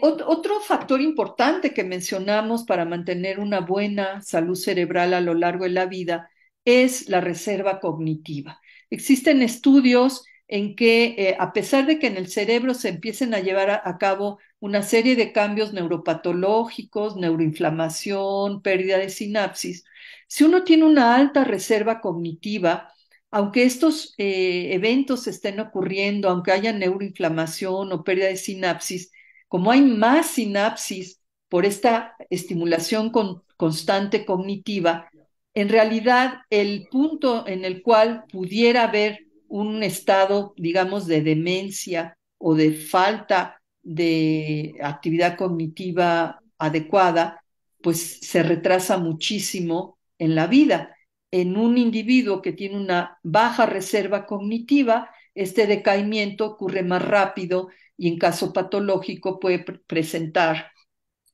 Otro factor importante que mencionamos para mantener una buena salud cerebral a lo largo de la vida es la reserva cognitiva. Existen estudios en que, a pesar de que en el cerebro se empiecen a llevar a cabo una serie de cambios neuropatológicos, neuroinflamación, pérdida de sinapsis, si uno tiene una alta reserva cognitiva, aunque estos eventos estén ocurriendo, aunque haya neuroinflamación o pérdida de sinapsis, como hay más sinapsis por esta estimulación constante cognitiva, en realidad el punto en el cual pudiera haber un estado, digamos, de demencia o de falta de actividad cognitiva adecuada, pues se retrasa muchísimo en la vida. En un individuo que tiene una baja reserva cognitiva, este decaimiento ocurre más rápido y en caso patológico puede presentar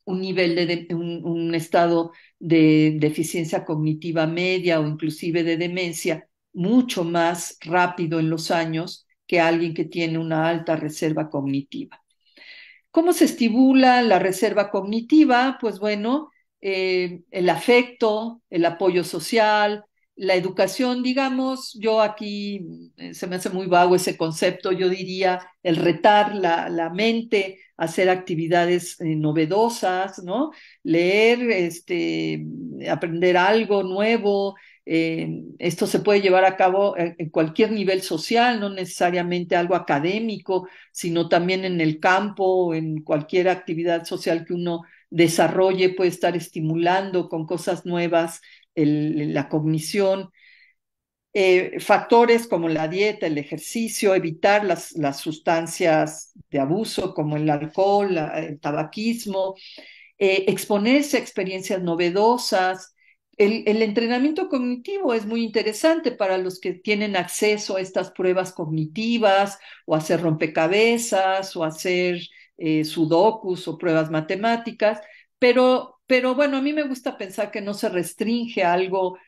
un estado de deficiencia cognitiva media o inclusive de demencia mucho más rápido en los años que alguien que tiene una alta reserva cognitiva. ¿Cómo se estimula la reserva cognitiva? Pues bueno, el afecto, el apoyo social, la educación, digamos, yo aquí se me hace muy vago ese concepto, yo diría el retar la mente, hacer actividades novedosas, ¿no? Leer, aprender algo nuevo. Esto se puede llevar a cabo en cualquier nivel social, no necesariamente algo académico, sino también en el campo o en cualquier actividad social que uno desarrolle, puede estar estimulando con cosas nuevas la cognición. Factores como la dieta, el ejercicio, evitar las sustancias de abuso como el alcohol, el tabaquismo, exponerse a experiencias novedosas. El entrenamiento cognitivo es muy interesante para los que tienen acceso a estas pruebas cognitivas o hacer rompecabezas o hacer sudokus o pruebas matemáticas, pero bueno, a mí me gusta pensar que no se restringe a algo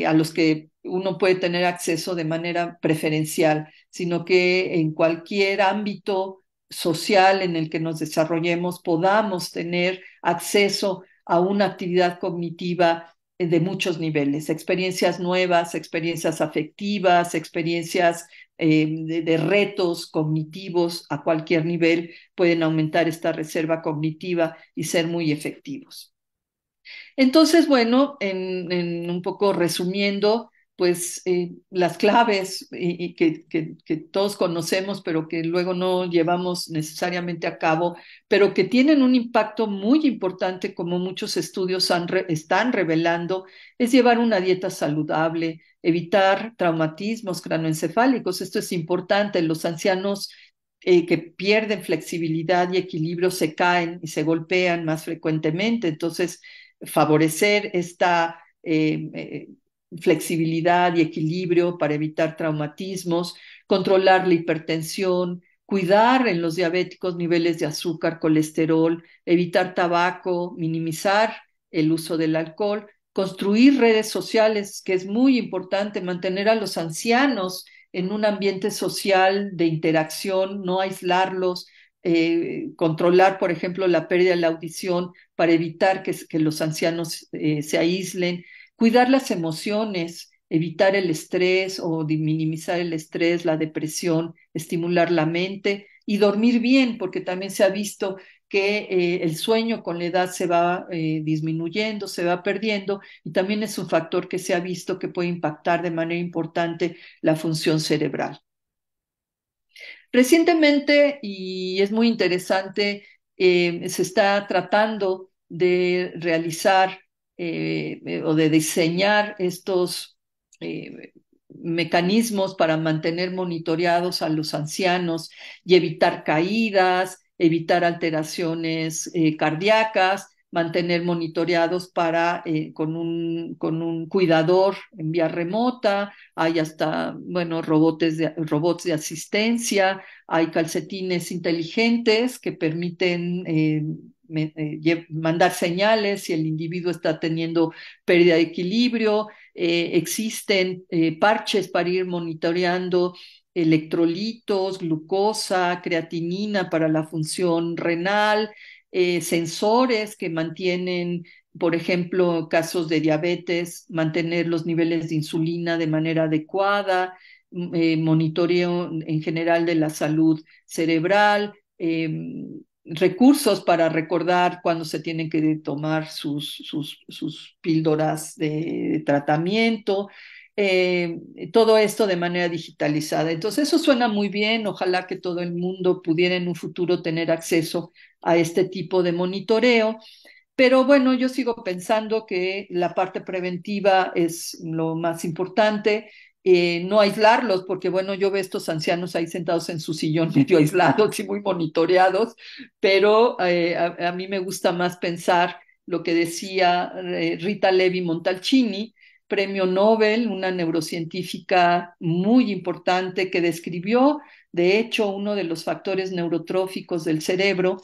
a los que uno puede tener acceso de manera preferencial, sino que en cualquier ámbito social en el que nos desarrollemos podamos tener acceso a una actividad cognitiva de muchos niveles, experiencias nuevas, experiencias afectivas, experiencias de retos cognitivos a cualquier nivel pueden aumentar esta reserva cognitiva y ser muy efectivos. Entonces, bueno, en un poco resumiendo, pues las claves que todos conocemos, pero que luego no llevamos necesariamente a cabo, pero que tienen un impacto muy importante, como muchos estudios están revelando, es llevar una dieta saludable, evitar traumatismos cranoencefálicos. Esto es importante. Los ancianos que pierden flexibilidad y equilibrio se caen y se golpean más frecuentemente. Entonces, favorecer esta flexibilidad y equilibrio para evitar traumatismos, controlar la hipertensión, cuidar en los diabéticos niveles de azúcar, colesterol, evitar tabaco, minimizar el uso del alcohol, construir redes sociales, que es muy importante, mantener a los ancianos en un ambiente social de interacción, no aislarlos, controlar, por ejemplo, la pérdida de la audición para evitar que los ancianos se aíslen, cuidar las emociones, evitar el estrés o minimizar el estrés, la depresión, estimular la mente y dormir bien, porque también se ha visto que el sueño con la edad se va disminuyendo, se va perdiendo y también es un factor que se ha visto que puede impactar de manera importante la función cerebral. Recientemente, y es muy interesante, se está tratando de realizar o de diseñar estos mecanismos para mantener monitoreados a los ancianos y evitar caídas, evitar alteraciones cardíacas, mantener monitoreados con un cuidador en vía remota. Hay hasta, bueno, robots de asistencia, hay calcetines inteligentes que permiten mandar señales si el individuo está teniendo pérdida de equilibrio. Existen parches para ir monitoreando electrolitos, glucosa, creatinina para la función renal, sensores que mantienen, por ejemplo, casos de diabetes, mantener los niveles de insulina de manera adecuada, monitoreo en general de la salud cerebral, recursos para recordar cuándo se tienen que tomar sus píldoras de tratamiento, todo esto de manera digitalizada. Entonces, eso suena muy bien. Ojalá que todo el mundo pudiera en un futuro tener acceso a este tipo de monitoreo. Pero bueno, yo sigo pensando que la parte preventiva es lo más importante, no aislarlos, porque bueno, yo veo estos ancianos ahí sentados en su sillón medio aislados y muy monitoreados, pero a mí me gusta más pensar lo que decía Rita Levi Montalcini, premio Nobel, una neurocientífica muy importante que describió, de hecho, uno de los factores neurotróficos del cerebro.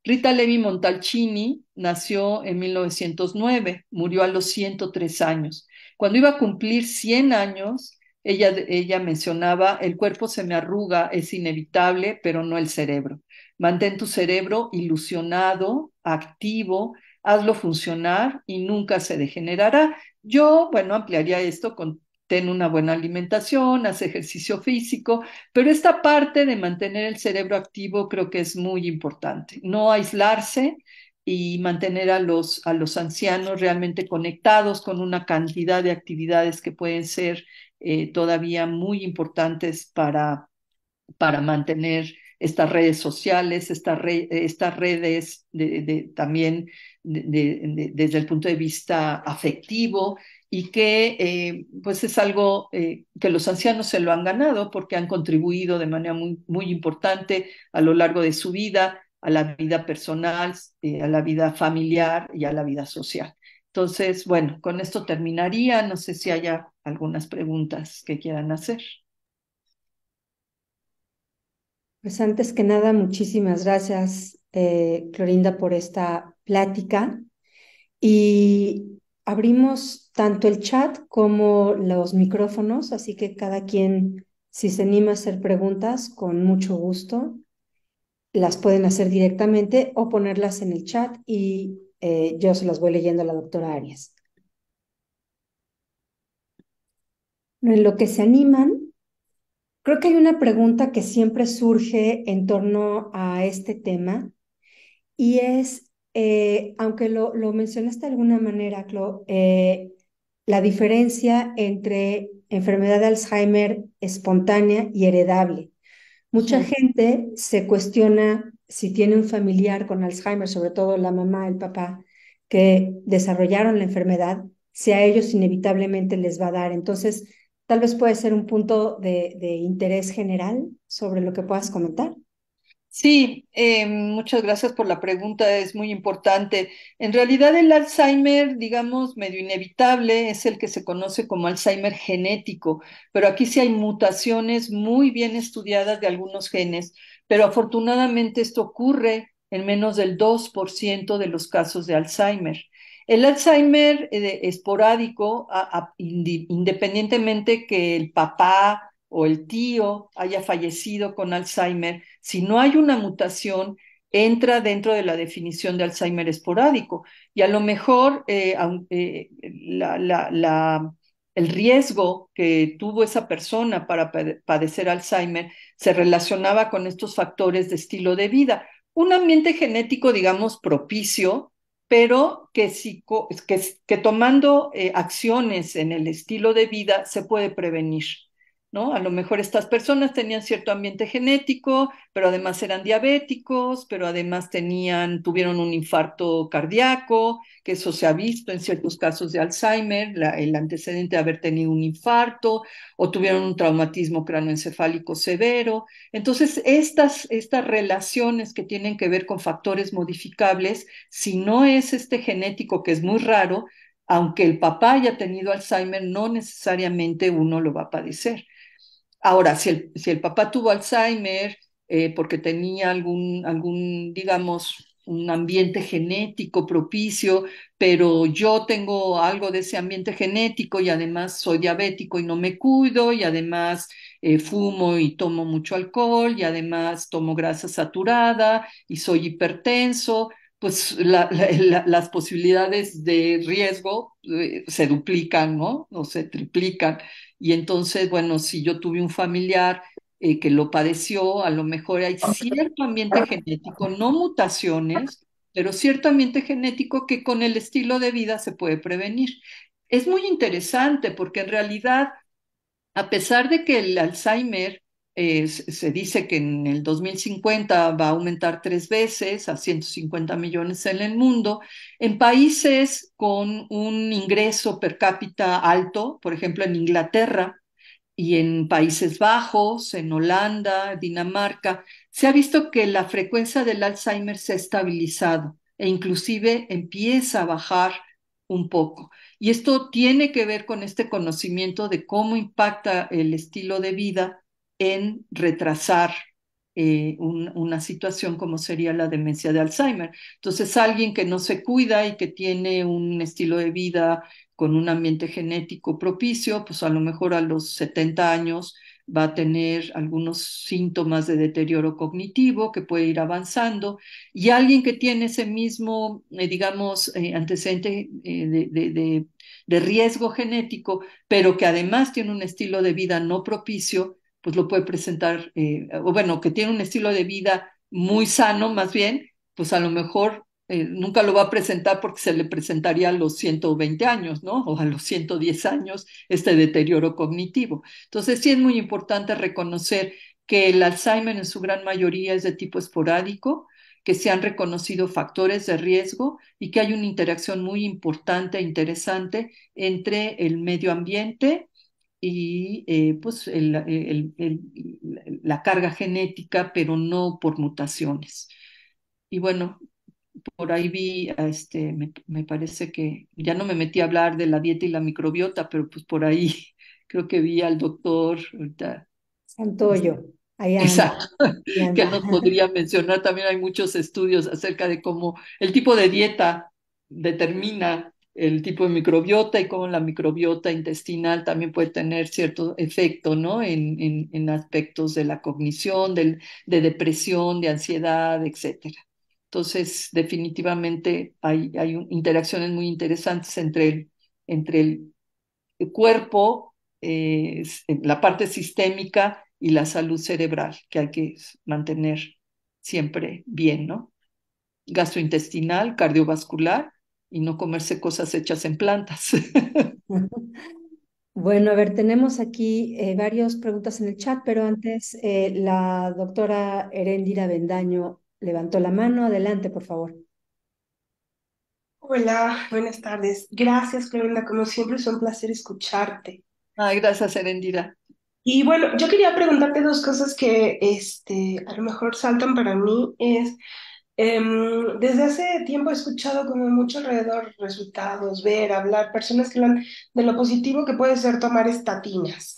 Rita Levi Montalcini nació en 1909, murió a los 103 años. Cuando iba a cumplir 100 años, ella mencionaba, el cuerpo se me arruga, es inevitable, pero no el cerebro. Mantén tu cerebro ilusionado, activo, hazlo funcionar y nunca se degenerará. Yo, bueno, ampliaría esto con ten una buena alimentación, haz ejercicio físico, pero esta parte de mantener el cerebro activo creo que es muy importante. No aislarse y mantener a los ancianos realmente conectados con una cantidad de actividades que pueden ser todavía muy importantes para mantener estas redes sociales, estas redes también desde el punto de vista afectivo y que pues es algo que los ancianos se lo han ganado porque han contribuido de manera muy importante a lo largo de su vida, a la vida personal, a la vida familiar y a la vida social. Entonces, bueno, con esto terminaría. No sé si haya algunas preguntas que quieran hacer. Pues antes que nada, muchísimas gracias, Clorinda, por esta plática. Y abrimos tanto el chat como los micrófonos, así que cada quien, si se anima a hacer preguntas, con mucho gusto, las pueden hacer directamente o ponerlas en el chat y yo se las voy leyendo a la doctora Arias. En lo que se animan, creo que hay una pregunta que siempre surge en torno a este tema y es, aunque lo mencionaste de alguna manera, Clo, la diferencia entre enfermedad de Alzheimer espontánea y heredable. Mucha Ujú. gente se cuestiona si tiene un familiar con Alzheimer, sobre todo la mamá, el papá, que desarrollaron la enfermedad, si a ellos inevitablemente les va a dar. Entonces, tal vez puede ser un punto de interés general sobre lo que puedas comentar. Sí, muchas gracias por la pregunta, es muy importante. En realidad el Alzheimer, digamos, medio inevitable, es el que se conoce como Alzheimer genético, pero aquí sí hay mutaciones muy bien estudiadas de algunos genes, pero afortunadamente esto ocurre en menos del 2% de los casos de Alzheimer. El Alzheimer esporádico, independientemente que el papá o el tío haya fallecido con Alzheimer, si no hay una mutación, entra dentro de la definición de Alzheimer esporádico. Y a lo mejor el riesgo que tuvo esa persona para padecer Alzheimer se relacionaba con estos factores de estilo de vida. Un ambiente genético, digamos, propicio, pero que tomando acciones en el estilo de vida se puede prevenir. ¿No? A lo mejor estas personas tenían cierto ambiente genético, pero además eran diabéticos, pero además tuvieron un infarto cardíaco, que eso se ha visto en ciertos casos de Alzheimer, el antecedente de haber tenido un infarto, o tuvieron un traumatismo cráneoencefálico severo. Entonces, estas relaciones que tienen que ver con factores modificables, si no es este genético, que es muy raro, aunque el papá haya tenido Alzheimer, no necesariamente uno lo va a padecer. Ahora, si el papá tuvo Alzheimer porque tenía digamos, un ambiente genético propicio, pero yo tengo algo de ese ambiente genético y además soy diabético y no me cuido y además fumo y tomo mucho alcohol y además tomo grasa saturada y soy hipertenso, pues las posibilidades de riesgo se duplican, ¿no? O se triplican. Y entonces, bueno, si yo tuve un familiar que lo padeció, a lo mejor hay cierto ambiente genético, no mutaciones, pero cierto ambiente genético que con el estilo de vida se puede prevenir. Es muy interesante porque en realidad, a pesar de que el Alzheimer se dice que en el 2050 va a aumentar 3 veces a 150 millones en el mundo, en países con un ingreso per cápita alto, por ejemplo en Inglaterra, y en Países Bajos, en Holanda, Dinamarca, se ha visto que la frecuencia del Alzheimer se ha estabilizado e inclusive empieza a bajar un poco. Y esto tiene que ver con este conocimiento de cómo impacta el estilo de vida en retrasar una situación como sería la demencia de Alzheimer. Entonces, alguien que no se cuida y que tiene un estilo de vida con un ambiente genético propicio, pues a lo mejor a los 70 años va a tener algunos síntomas de deterioro cognitivo que puede ir avanzando, y alguien que tiene ese mismo, digamos, antecedente de riesgo genético, pero que además tiene un estilo de vida no propicio, pues lo puede presentar, o bueno, que tiene un estilo de vida muy sano más bien, pues a lo mejor nunca lo va a presentar porque se le presentaría a los 120 años, ¿no? O a los 110 años este deterioro cognitivo. Entonces sí es muy importante reconocer que el Alzheimer en su gran mayoría es de tipo esporádico, que se han reconocido factores de riesgo y que hay una interacción muy importante e interesante entre el medio ambiente y pues la carga genética, pero no por mutaciones. Y bueno, por ahí vi, me parece que ya no me metí a hablar de la dieta y la microbiota, pero pues por ahí creo que vi al doctor, ahorita, Santoyo, ahí anda, exacto, ahí que anda. él nos podría mencionar. También hay muchos estudios acerca de cómo el tipo de dieta determina el tipo de microbiota y cómo la microbiota intestinal también puede tener cierto efecto, ¿no? En aspectos de la cognición, de depresión, de ansiedad, etcétera. Entonces, definitivamente hay interacciones muy interesantes entre el cuerpo, la parte sistémica y la salud cerebral, que hay que mantener siempre bien, ¿no? Gastrointestinal, cardiovascular y no comerse cosas hechas en plantas. Bueno, a ver, tenemos aquí varias preguntas en el chat, pero antes la doctora Heréndira Bendaño levantó la mano. Adelante, por favor. Hola, buenas tardes. Gracias, Clorinda. Como siempre, es un placer escucharte. Ay, gracias, Erendira. Y bueno, yo quería preguntarte dos cosas que a lo mejor saltan para mí. Desde hace tiempo he escuchado como mucho alrededor resultados, ver, hablar, personas que hablan de lo positivo que puede ser tomar estatinas.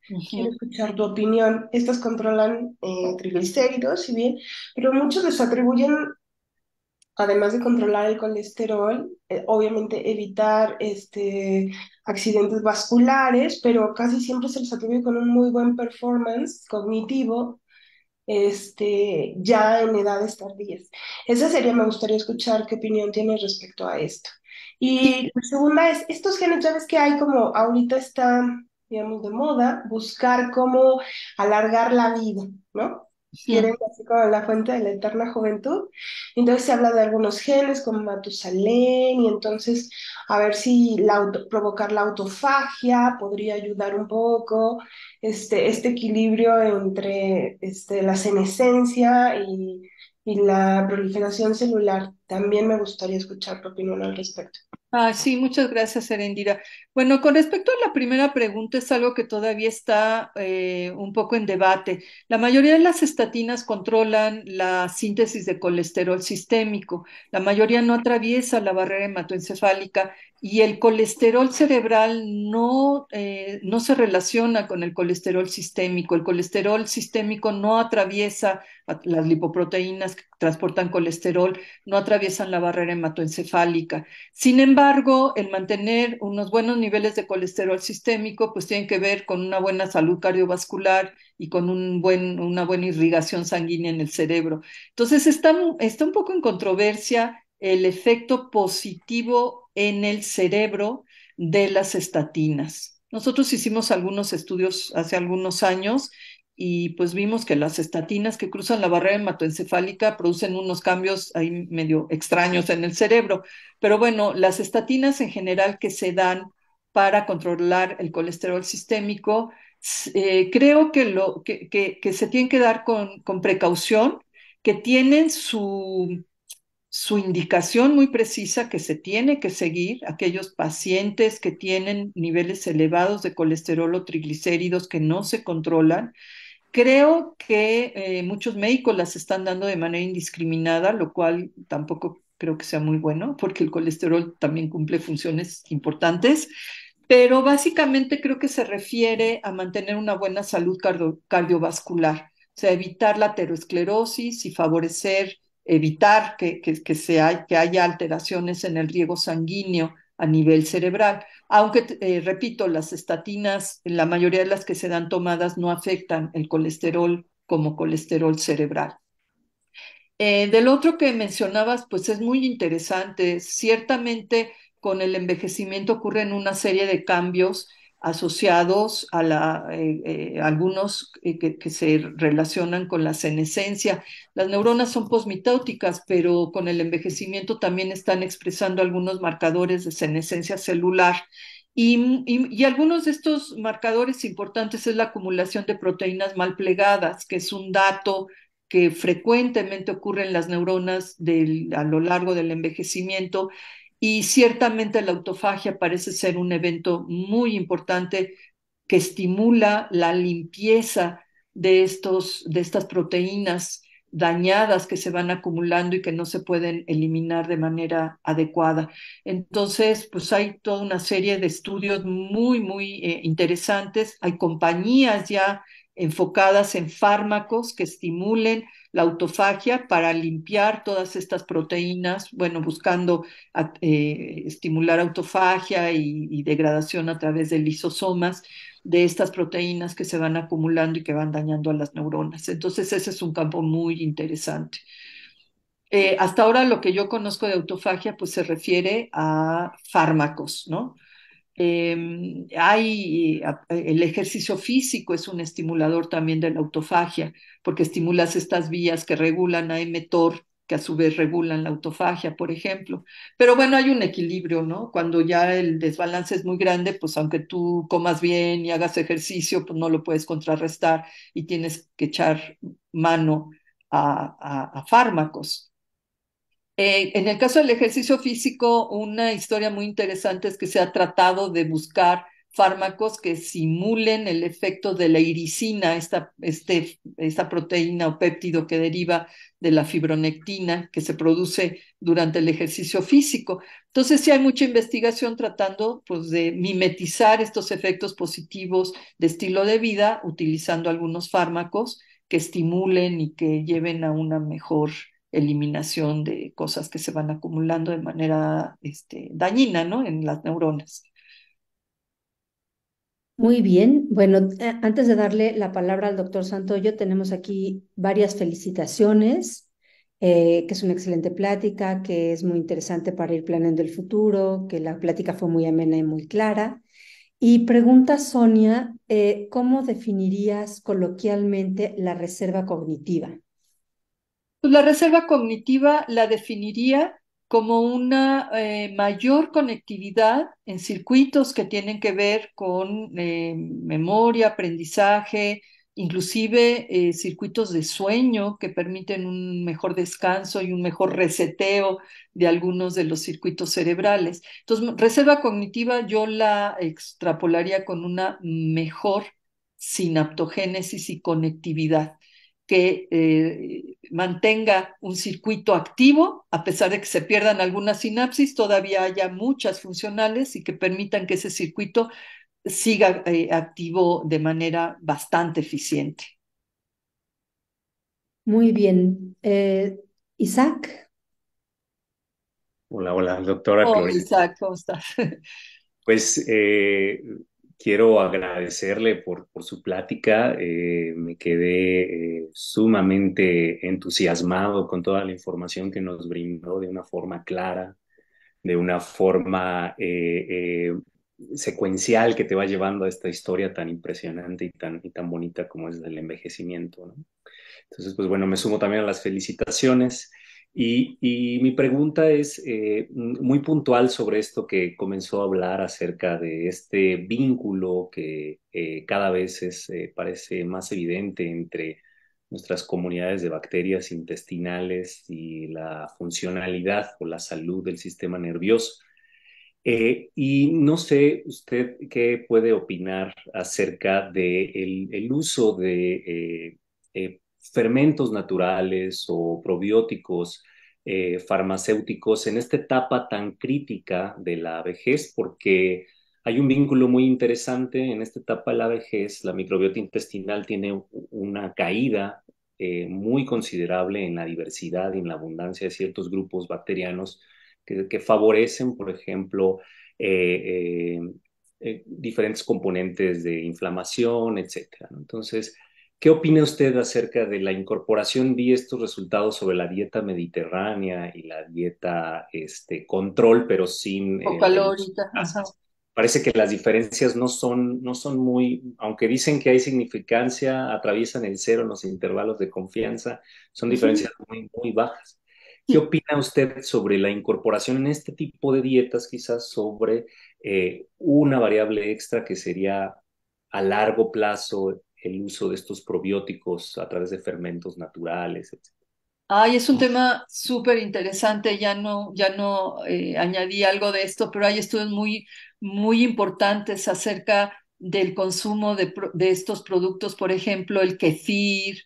Quiero Ujú. escuchar tu opinión. Estas controlan triglicéridos, si bien, pero muchos les atribuyen, además de controlar el colesterol, obviamente evitar accidentes vasculares, pero casi siempre se les atribuye con un muy buen performance cognitivo, ya en edades tardías. Esa sería, me gustaría escuchar qué opinión tienes respecto a esto. Sí, Y la segunda es, estos genes, ya ves que hay como ahorita está, digamos, de moda, buscar cómo alargar la vida, ¿no? Quieren ujú. así como la fuente de la eterna juventud. Entonces se habla de algunos genes como Matusalén y entonces a ver si provocar la autofagia podría ayudar un poco este equilibrio entre la senescencia y la proliferación celular. También me gustaría escuchar tu opinión al respecto. Ah, sí, muchas gracias, Erendira. Bueno, con respecto a la primera pregunta, es algo que todavía está un poco en debate. La mayoría de las estatinas controlan la síntesis de colesterol sistémico. La mayoría no atraviesa la barrera hematoencefálica y el colesterol cerebral no se relaciona con el colesterol sistémico. El colesterol sistémico no atraviesa las lipoproteínas que transportan colesterol, no atraviesan la barrera hematoencefálica. Sin embargo, el mantener unos buenos niveles de colesterol sistémico, pues tiene que ver con una buena salud cardiovascular y con una buena irrigación sanguínea en el cerebro. Entonces, está un poco en controversia el efecto positivo en el cerebro de las estatinas. Nosotros hicimos algunos estudios hace algunos años y pues vimos que las estatinas que cruzan la barrera hematoencefálica producen unos cambios ahí medio extraños en el cerebro. Pero bueno, las estatinas en general que se dan para controlar el colesterol sistémico, creo que se tienen que dar con precaución, que tienen su indicación muy precisa que se tiene que seguir aquellos pacientes que tienen niveles elevados de colesterol o triglicéridos que no se controlan. Creo que muchos médicos las están dando de manera indiscriminada, lo cual tampoco creo que sea muy bueno, porque el colesterol también cumple funciones importantes, pero básicamente creo que se refiere a mantener una buena salud cardiovascular, o sea, evitar la aterosclerosis y evitar que haya alteraciones en el riego sanguíneo a nivel cerebral. Aunque, repito, las estatinas, la mayoría de las que se dan tomadas no afectan el colesterol como colesterol cerebral. Del otro que mencionabas, pues es muy interesante. Ciertamente con el envejecimiento ocurren una serie de cambios asociados a algunos que se relacionan con la senescencia. Las neuronas son posmitóticas, pero con el envejecimiento también están expresando algunos marcadores de senescencia celular. Y algunos de estos marcadores importantes es la acumulación de proteínas mal plegadas, que es un dato que frecuentemente ocurre en las neuronas a lo largo del envejecimiento, y ciertamente la autofagia parece ser un evento muy importante que estimula la limpieza de estas proteínas dañadas que se van acumulando y que no se pueden eliminar de manera adecuada. Entonces, pues hay toda una serie de estudios muy interesantes. Hay compañías ya enfocadas en fármacos que estimulen la autofagia para limpiar todas estas proteínas, bueno, buscando estimular autofagia y degradación a través de lisosomas de estas proteínas que se van acumulando y que van dañando a las neuronas. Entonces, ese es un campo muy interesante. Hasta ahora lo que yo conozco de autofagia pues se refiere a fármacos, ¿no? El ejercicio físico es un estimulador también de la autofagia, porque estimulas estas vías que regulan a mTOR, que a su vez regulan la autofagia, por ejemplo. Pero bueno, hay un equilibrio, ¿no? Cuando ya el desbalance es muy grande, pues aunque tú comas bien y hagas ejercicio, pues no lo puedes contrarrestar y tienes que echar mano a fármacos. En el caso del ejercicio físico, una historia muy interesante es que se ha tratado de buscar fármacos que simulen el efecto de la iricina, esta proteína o péptido que deriva de la fibronectina que se produce durante el ejercicio físico. Entonces, sí hay mucha investigación tratando, pues, de mimetizar estos efectos positivos de estilo de vida utilizando algunos fármacos que estimulen y que lleven a una mejor eliminación de cosas que se van acumulando de manera dañina, ¿no? En las neuronas. Muy bien. Bueno, antes de darle la palabra al doctor Santoyo, tenemos aquí varias felicitaciones, que es una excelente plática, que es muy interesante para ir planeando el futuro, que la plática fue muy amena y muy clara. Y pregunta Sonia, ¿cómo definirías coloquialmente la reserva cognitiva? Pues la reserva cognitiva la definiría como una mayor conectividad en circuitos que tienen que ver con memoria, aprendizaje, inclusive circuitos de sueño que permiten un mejor descanso y un mejor reseteo de algunos de los circuitos cerebrales. Entonces, reserva cognitiva yo la extrapolaría con una mejor sinaptogénesis y conectividad que mantenga un circuito activo, a pesar de que se pierdan algunas sinapsis, todavía haya muchas funcionales y que permitan que ese circuito siga activo de manera bastante eficiente. Muy bien. Isaac. Hola, hola, doctora Hola Clorinda. Isaac, ¿cómo estás? Pues quiero agradecerle por su plática. Me quedé sumamente entusiasmado con toda la información que nos brindó de una forma clara, de una forma secuencial que te va llevando a esta historia tan impresionante y tan bonita como es el envejecimiento, ¿no? Entonces, pues bueno, me sumo también a las felicitaciones. Y mi pregunta es muy puntual sobre esto que comenzó a hablar acerca de este vínculo que cada vez parece más evidente entre nuestras comunidades de bacterias intestinales y la funcionalidad o la salud del sistema nervioso. Y no sé usted qué puede opinar acerca de el uso de fermentos naturales o probióticos farmacéuticos en esta etapa tan crítica de la vejez, porque hay un vínculo muy interesante en esta etapa de la vejez. La microbiota intestinal tiene una caída muy considerable en la diversidad y en la abundancia de ciertos grupos bacterianos que favorecen, por ejemplo, diferentes componentes de inflamación, etcétera, ¿no? Entonces, ¿Qué opina usted acerca de la incorporación? Vi estos resultados sobre la dieta mediterránea y la dieta control, pero sin O el uso calórica, de ajá. grasas. Parece que las diferencias no son muy, aunque dicen que hay significancia, atraviesan el cero en los intervalos de confianza, son Ujú. diferencias muy, muy bajas. ¿Qué Sí. opina usted sobre la incorporación en este tipo de dietas, quizás sobre una variable extra que sería a largo plazo el uso de estos probióticos a través de fermentos naturales, etcétera? Ay, es un tema súper interesante. Ya no añadí algo de esto, pero hay estudios muy importantes acerca del consumo de estos productos. Por ejemplo, el kefir,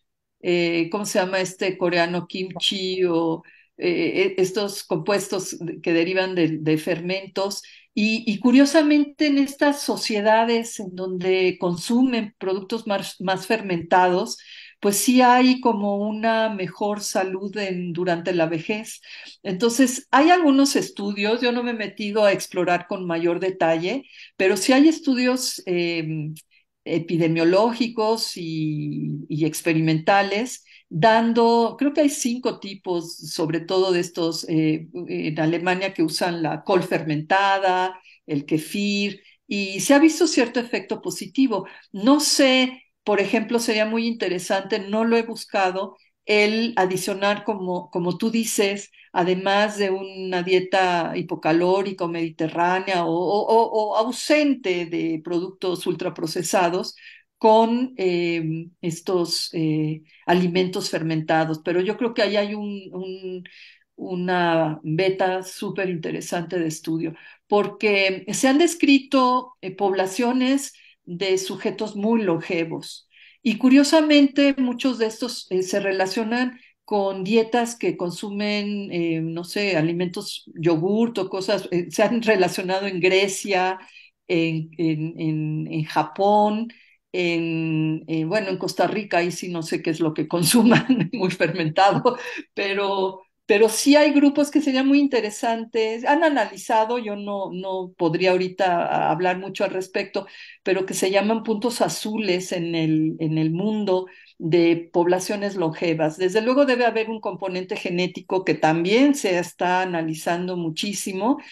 ¿cómo se llama este coreano? Kimchi o estos compuestos que derivan de fermentos. Y curiosamente, en estas sociedades en donde consumen productos más fermentados, pues sí hay como una mejor salud durante la vejez. Entonces, hay algunos estudios, yo no me he metido a explorar con mayor detalle, pero sí hay estudios epidemiológicos y experimentales dando, creo que hay 5 tipos, sobre todo de estos en Alemania que usan la col fermentada, el kefir, y se ha visto cierto efecto positivo. No sé, por ejemplo, sería muy interesante, no lo he buscado, el adicionar, como tú dices, además de una dieta hipocalórica o mediterránea o ausente de productos ultraprocesados, con estos alimentos fermentados. Pero yo creo que ahí hay una beta súper interesante de estudio, porque se han descrito poblaciones de sujetos muy longevos. Y curiosamente, muchos de estos se relacionan con dietas que consumen, no sé, alimentos, yogurt o cosas, se han relacionado en Grecia, en Japón, bueno, en Costa Rica, ahí sí no sé qué es lo que consuman, muy fermentado, pero sí hay grupos que serían muy interesantes. Han analizado, yo no podría ahorita hablar mucho al respecto, pero que se llaman puntos azules en el mundo de poblaciones longevas. Desde luego debe haber un componente genético que también se está analizando muchísimo,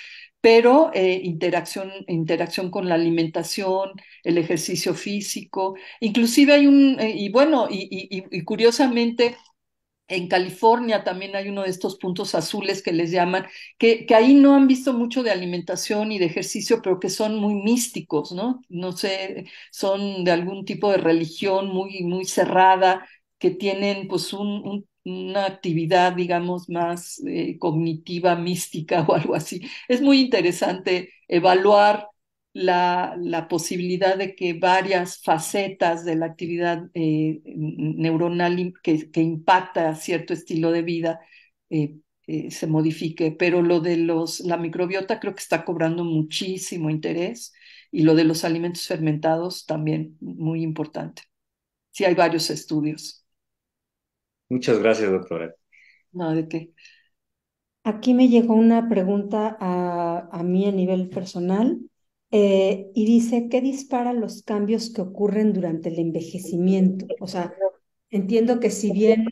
pero interacción con la alimentación, el ejercicio físico, inclusive y bueno, y curiosamente, en California también hay uno de estos puntos azules que les llaman, que ahí no han visto mucho de alimentación y de ejercicio, pero que son muy místicos, ¿no? No sé, son de algún tipo de religión muy cerrada, que tienen pues una actividad, digamos, más cognitiva, mística o algo así. Es muy interesante evaluar la posibilidad de que varias facetas de la actividad neuronal que impacta cierto estilo de vida eh, se modifique, pero lo de la microbiota creo que está cobrando muchísimo interés y lo de los alimentos fermentados también muy importante. Sí, hay varios estudios. Muchas gracias, doctora. No, de qué. Aquí me llegó una pregunta a mí a nivel personal y dice, ¿qué dispara los cambios que ocurren durante el envejecimiento? O sea, entiendo que si bien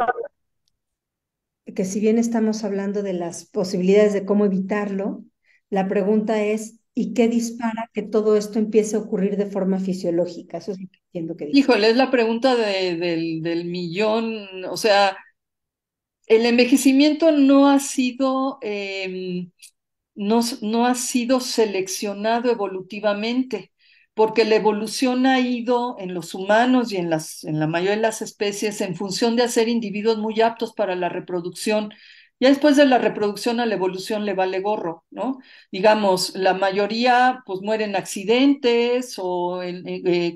estamos hablando de las posibilidades de cómo evitarlo, la pregunta es, ¿y qué dispara que todo esto empiece a ocurrir de forma fisiológica? Eso es lo que entiendo que dice. Híjole, es la pregunta del millón. O sea, el envejecimiento no ha sido seleccionado evolutivamente, porque la evolución ha ido en los humanos y en la mayoría de las especies en función de hacer individuos muy aptos para la reproducción. Ya después de la reproducción a la evolución le vale gorro, ¿no? Digamos, la mayoría pues mueren en accidentes o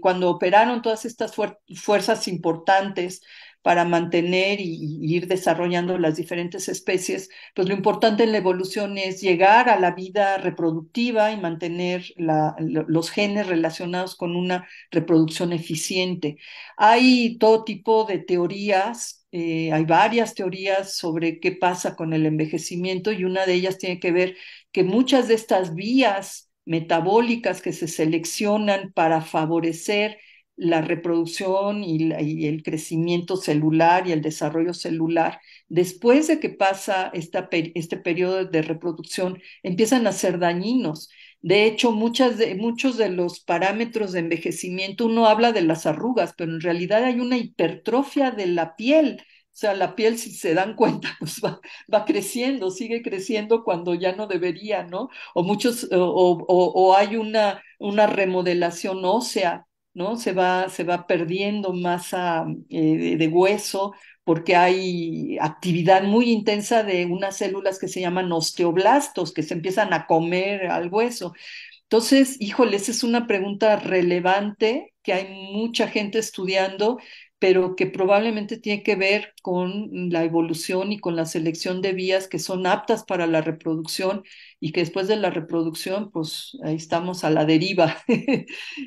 cuando operaron todas estas fuerzas importantes para mantener y ir desarrollando las diferentes especies, pues lo importante en la evolución es llegar a la vida reproductiva y mantener los genes relacionados con una reproducción eficiente. Hay todo tipo de teorías, hay varias teorías sobre qué pasa con el envejecimiento y una de ellas tiene que ver que muchas de estas vías metabólicas que se seleccionan para favorecer la reproducción y el crecimiento celular y el desarrollo celular. Después de que pasa este periodo de reproducción, empiezan a ser dañinos. De hecho, muchos de los parámetros de envejecimiento, uno habla de las arrugas, pero en realidad hay una hipertrofia de la piel. O sea, la piel, si se dan cuenta, pues va creciendo, sigue creciendo cuando ya no debería, ¿no? O hay una remodelación ósea, ¿no? Se va perdiendo masa de hueso porque hay actividad muy intensa de unas células que se llaman osteoblastos, que se empiezan a comer al hueso. Entonces, híjole, esa es una pregunta relevante que hay mucha gente estudiando, pero que probablemente tiene que ver con la evolución y con la selección de vías que son aptas para la reproducción y que después de la reproducción, pues ahí estamos a la deriva.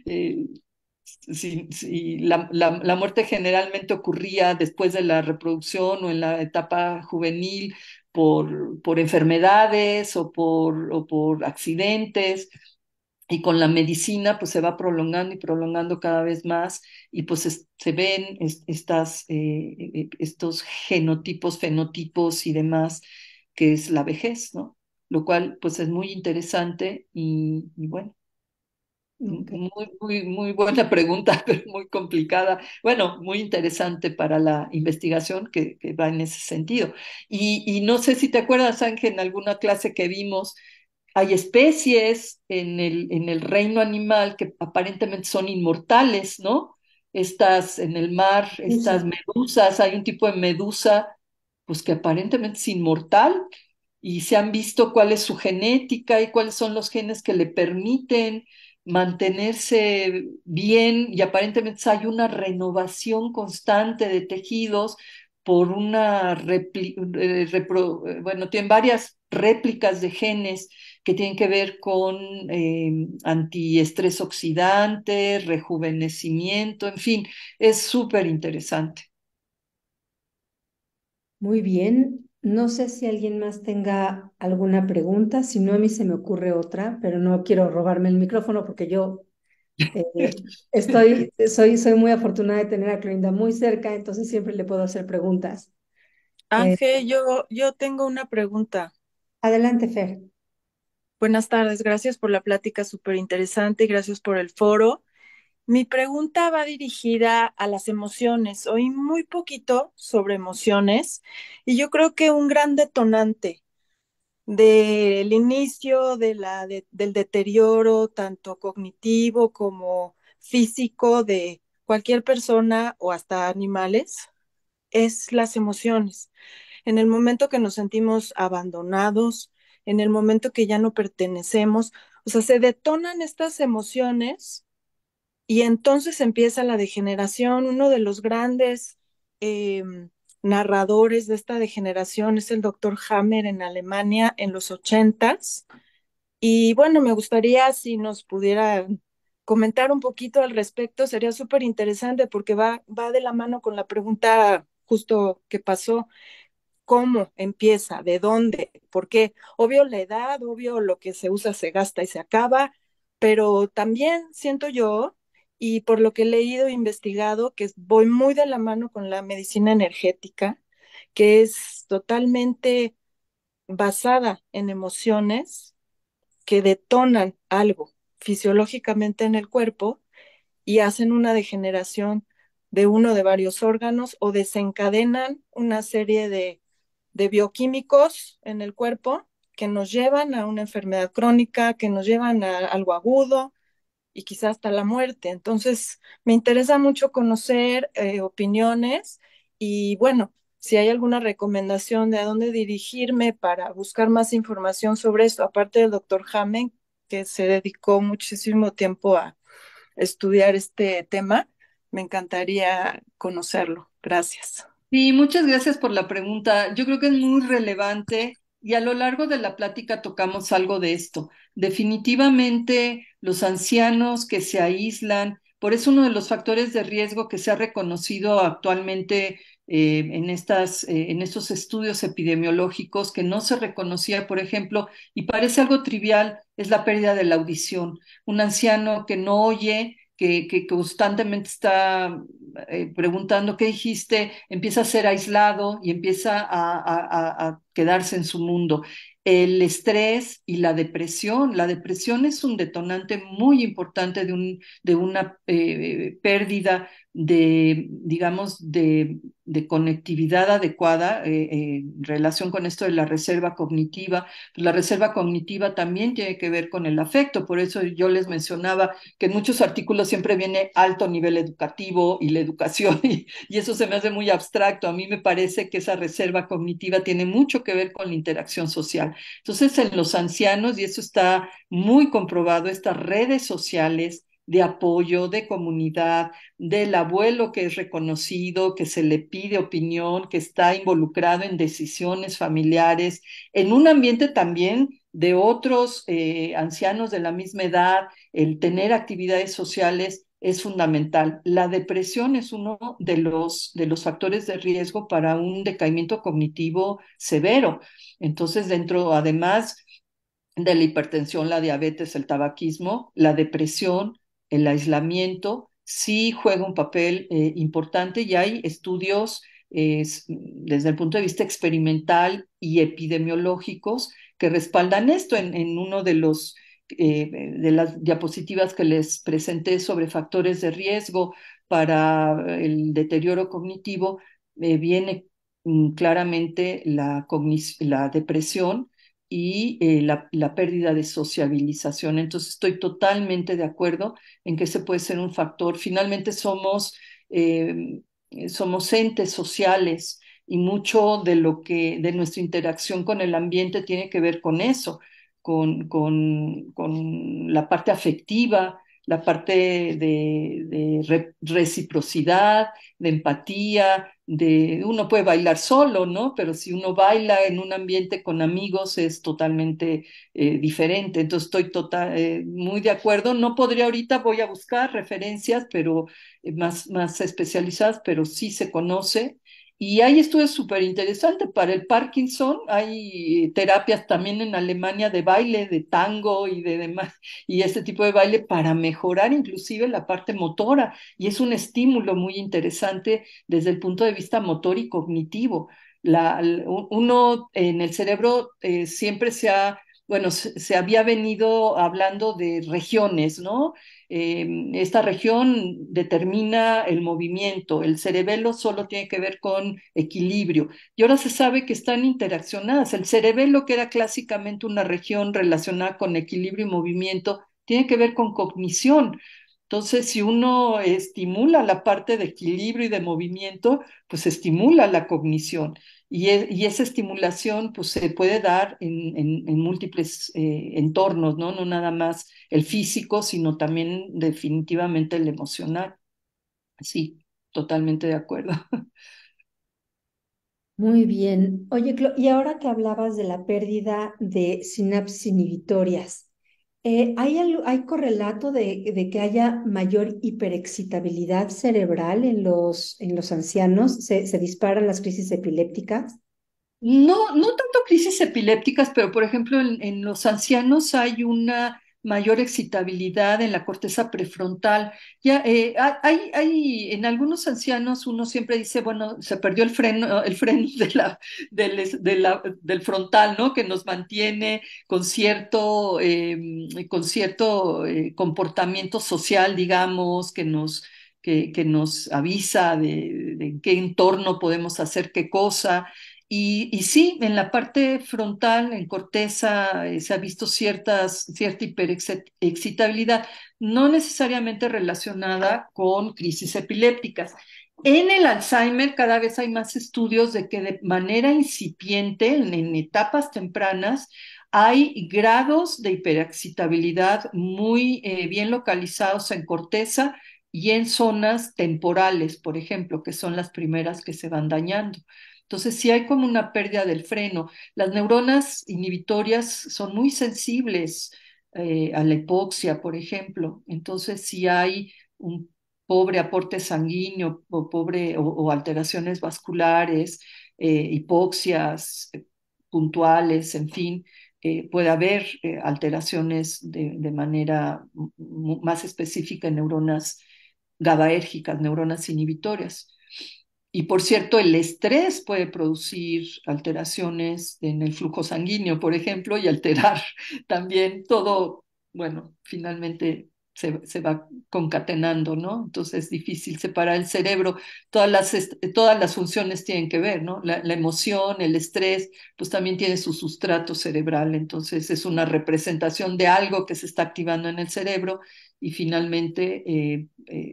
Eh, sí, la muerte generalmente ocurría después de la reproducción o en la etapa juvenil por enfermedades o por accidentes. Y con la medicina, pues se va prolongando y prolongando cada vez más, y pues se ven estos genotipos, fenotipos y demás, que es la vejez, ¿no? Lo cual, pues es muy interesante y bueno. Ok. Muy buena pregunta, pero muy complicada. Bueno, muy interesante para la investigación que va en ese sentido. Y no sé si te acuerdas, Ángel, en alguna clase que vimos, hay especies en el reino animal que aparentemente son inmortales, ¿no? Estas en el mar, estas Usa. medusas, hay un tipo de medusa, pues que aparentemente es inmortal y se han visto cuál es su genética y cuáles son los genes que le permiten mantenerse bien y aparentemente hay una renovación constante de tejidos por bueno, tienen varias réplicas de genes que tienen que ver con antiestrés oxidante, rejuvenecimiento, en fin, es súper interesante. Muy bien. No sé si alguien más tenga alguna pregunta, si no a mí se me ocurre otra, pero no quiero robarme el micrófono porque yo soy muy afortunada de tener a Clorinda muy cerca, entonces siempre le puedo hacer preguntas. Eh, Ángel, yo tengo una pregunta. Adelante, Fer. Buenas tardes, gracias por la plática súper interesante y gracias por el foro. Mi pregunta va dirigida a las emociones. Oí muy poquito sobre emociones y yo creo que un gran detonante del inicio del deterioro, tanto cognitivo como físico de cualquier persona o hasta animales, es las emociones. En el momento que nos sentimos abandonados, en el momento que ya no pertenecemos, o sea, se detonan estas emociones y entonces empieza la degeneración. Uno de los grandes eh, narradores de esta degeneración es el doctor Hammer en Alemania en los ochentas. Y bueno, me gustaría si nos pudiera comentar un poquito al respecto, sería súper interesante porque va de la mano con la pregunta justo que pasó. ¿Cómo empieza? ¿De dónde? ¿Por qué? Obvio la edad, obvio lo que se usa se gasta y se acaba, pero también siento yo, y por lo que he leído e investigado, que voy muy de la mano con la medicina energética, que es totalmente basada en emociones que detonan algo fisiológicamente en el cuerpo y hacen una degeneración de uno de varios órganos o desencadenan una serie de bioquímicos en el cuerpo que nos llevan a una enfermedad crónica, que nos llevan a algo agudo y quizás hasta la muerte. Entonces, me interesa mucho conocer opiniones y bueno, si hay alguna recomendación de a dónde dirigirme para buscar más información sobre esto, aparte del doctor Hamen, que se dedicó muchísimo tiempo a estudiar este tema, me encantaría conocerlo. Gracias. Sí, muchas gracias por la pregunta. Yo creo que es muy relevante y a lo largo de la plática tocamos algo de esto. Definitivamente los ancianos que se aíslan, por eso uno de los factores de riesgo que se ha reconocido actualmente en estos estudios epidemiológicos que no se reconocía, por ejemplo, y parece algo trivial, es la pérdida de la audición. Un anciano que no oye que constantemente está preguntando qué dijiste, empieza a ser aislado y empieza a quedarse en su mundo. El estrés y la depresión es un detonante muy importante de una pérdida de, digamos, de conectividad adecuada en relación con esto de la reserva cognitiva. La reserva cognitiva también tiene que ver con el afecto, por eso yo les mencionaba que en muchos artículos siempre viene alto nivel educativo y la educación, y eso se me hace muy abstracto. A mí me parece que esa reserva cognitiva tiene mucho que ver con la interacción social. Entonces, en los ancianos, y eso está muy comprobado, estas redes sociales de apoyo, de comunidad, del abuelo que es reconocido, que se le pide opinión, que está involucrado en decisiones familiares, en un ambiente también de otros ancianos de la misma edad, el tener actividades sociales es fundamental. La depresión es uno de los factores de riesgo para un decaimiento cognitivo severo. Entonces, dentro, además de la hipertensión, la diabetes, el tabaquismo, la depresión, el aislamiento, sí juega un papel importante y hay estudios desde el punto de vista experimental y epidemiológicos que respaldan esto. En uno de las diapositivas que les presenté sobre factores de riesgo para el deterioro cognitivo, viene claramente la depresión y la pérdida de sociabilización. Entonces, estoy totalmente de acuerdo en que ese puede ser un factor. Finalmente, eh, somos entes sociales y mucho de nuestra interacción con el ambiente tiene que ver con eso, con la parte afectiva, la parte de reciprocidad, de empatía, uno puede bailar solo, ¿no? Pero si uno baila en un ambiente con amigos es totalmente diferente. Entonces estoy muy de acuerdo. No podría ahorita, voy a buscar referencias, pero más especializadas, pero sí se conoce. Y hay estudios súper interesantes para el Parkinson. Hay terapias también en Alemania de baile, de tango y de demás, y este tipo de baile para mejorar inclusive la parte motora. Y es un estímulo muy interesante desde el punto de vista motor y cognitivo. Uno en el cerebro siempre bueno, se había venido hablando de regiones, ¿no? Esta región determina el movimiento, el cerebelo solo tiene que ver con equilibrio. Y ahora se sabe que están interaccionadas. El cerebelo, que era clásicamente una región relacionada con equilibrio y movimiento, tiene que ver con cognición. Entonces, si uno estimula la parte de equilibrio y de movimiento, pues estimula la cognición. Y esa estimulación pues, se puede dar en múltiples entornos, ¿no? No nada más el físico, sino también definitivamente el emocional. Sí, totalmente de acuerdo. Muy bien. Oye, y ahora que hablabas de la pérdida de sinapsis inhibitorias, ¿hay correlato de que haya mayor hiperexcitabilidad cerebral en los ancianos? ¿Se disparan las crisis epilépticas? No, no tanto crisis epilépticas, pero por ejemplo en los ancianos hay una mayor excitabilidad en la corteza prefrontal. Ya en algunos ancianos uno siempre dice, bueno, se perdió el freno del frontal, ¿no? Que nos mantiene con cierto comportamiento social, digamos, que nos avisa de en qué entorno podemos hacer qué cosa. Y sí, en la parte frontal, en corteza, se ha visto cierta hiperexcitabilidad, no necesariamente relacionada con crisis epilépticas. En el Alzheimer cada vez hay más estudios de que de manera incipiente, en etapas tempranas, hay grados de hiperexcitabilidad muy bien localizados en corteza y en zonas temporales, por ejemplo, que son las primeras que se van dañando. Entonces, sí hay como una pérdida del freno. Las neuronas inhibitorias son muy sensibles a la hipoxia, por ejemplo. Entonces, si hay un pobre aporte sanguíneo o alteraciones vasculares, hipoxias puntuales, en fin, puede haber alteraciones de manera más específica en neuronas GABAérgicas, neuronas inhibitorias. Y por cierto, el estrés puede producir alteraciones en el flujo sanguíneo, por ejemplo, y alterar también todo, bueno, finalmente se va concatenando, ¿no? Entonces es difícil separar el cerebro. Todas las funciones tienen que ver, ¿no? La emoción, el estrés, pues también tiene su sustrato cerebral. Entonces es una representación de algo que se está activando en el cerebro y finalmente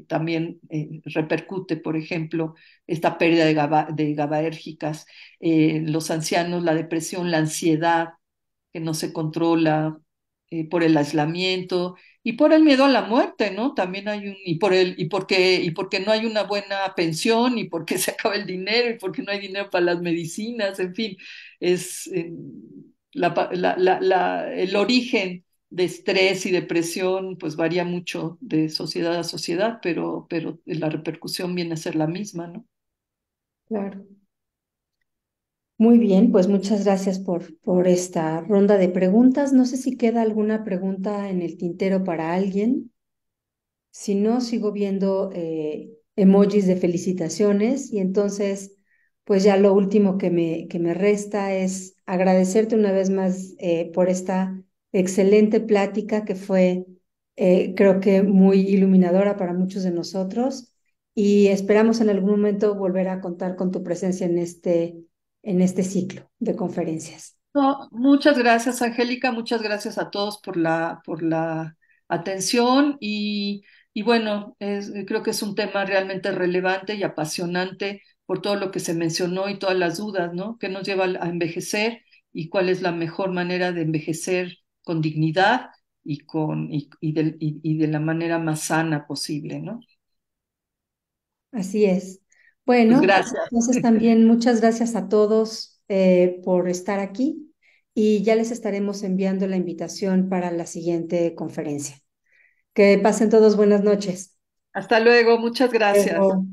también repercute, por ejemplo, esta pérdida de GABAérgicas, los ancianos, la depresión, la ansiedad que no se controla por el aislamiento y por el miedo a la muerte, ¿no? También hay y porque no hay una buena pensión y porque se acaba el dinero y porque no hay dinero para las medicinas, en fin, es el origen de estrés y depresión pues varía mucho de sociedad a sociedad, pero la repercusión viene a ser la misma, ¿no? Claro. Muy bien, pues muchas gracias por esta ronda de preguntas. No sé si queda alguna pregunta en el tintero para alguien. Si no, sigo viendo emojis de felicitaciones y entonces, pues ya lo último que me resta es agradecerte una vez más por esta excelente plática que fue, creo que muy iluminadora para muchos de nosotros y esperamos en algún momento volver a contar con tu presencia en este ciclo de conferencias. No, muchas gracias, Angélica, muchas gracias a todos por la atención y bueno, creo que es un tema realmente relevante y apasionante por todo lo que se mencionó y todas las dudas, ¿no? ¿Qué nos lleva a envejecer y cuál es la mejor manera de envejecer con dignidad y de la manera más sana posible, ¿no? Así es. Pues Bueno, pues gracias. entonces también muchas gracias a todos por estar aquí y ya les estaremos enviando la invitación para la siguiente conferencia. Que pasen todos buenas noches. Hasta luego, muchas gracias. Luego.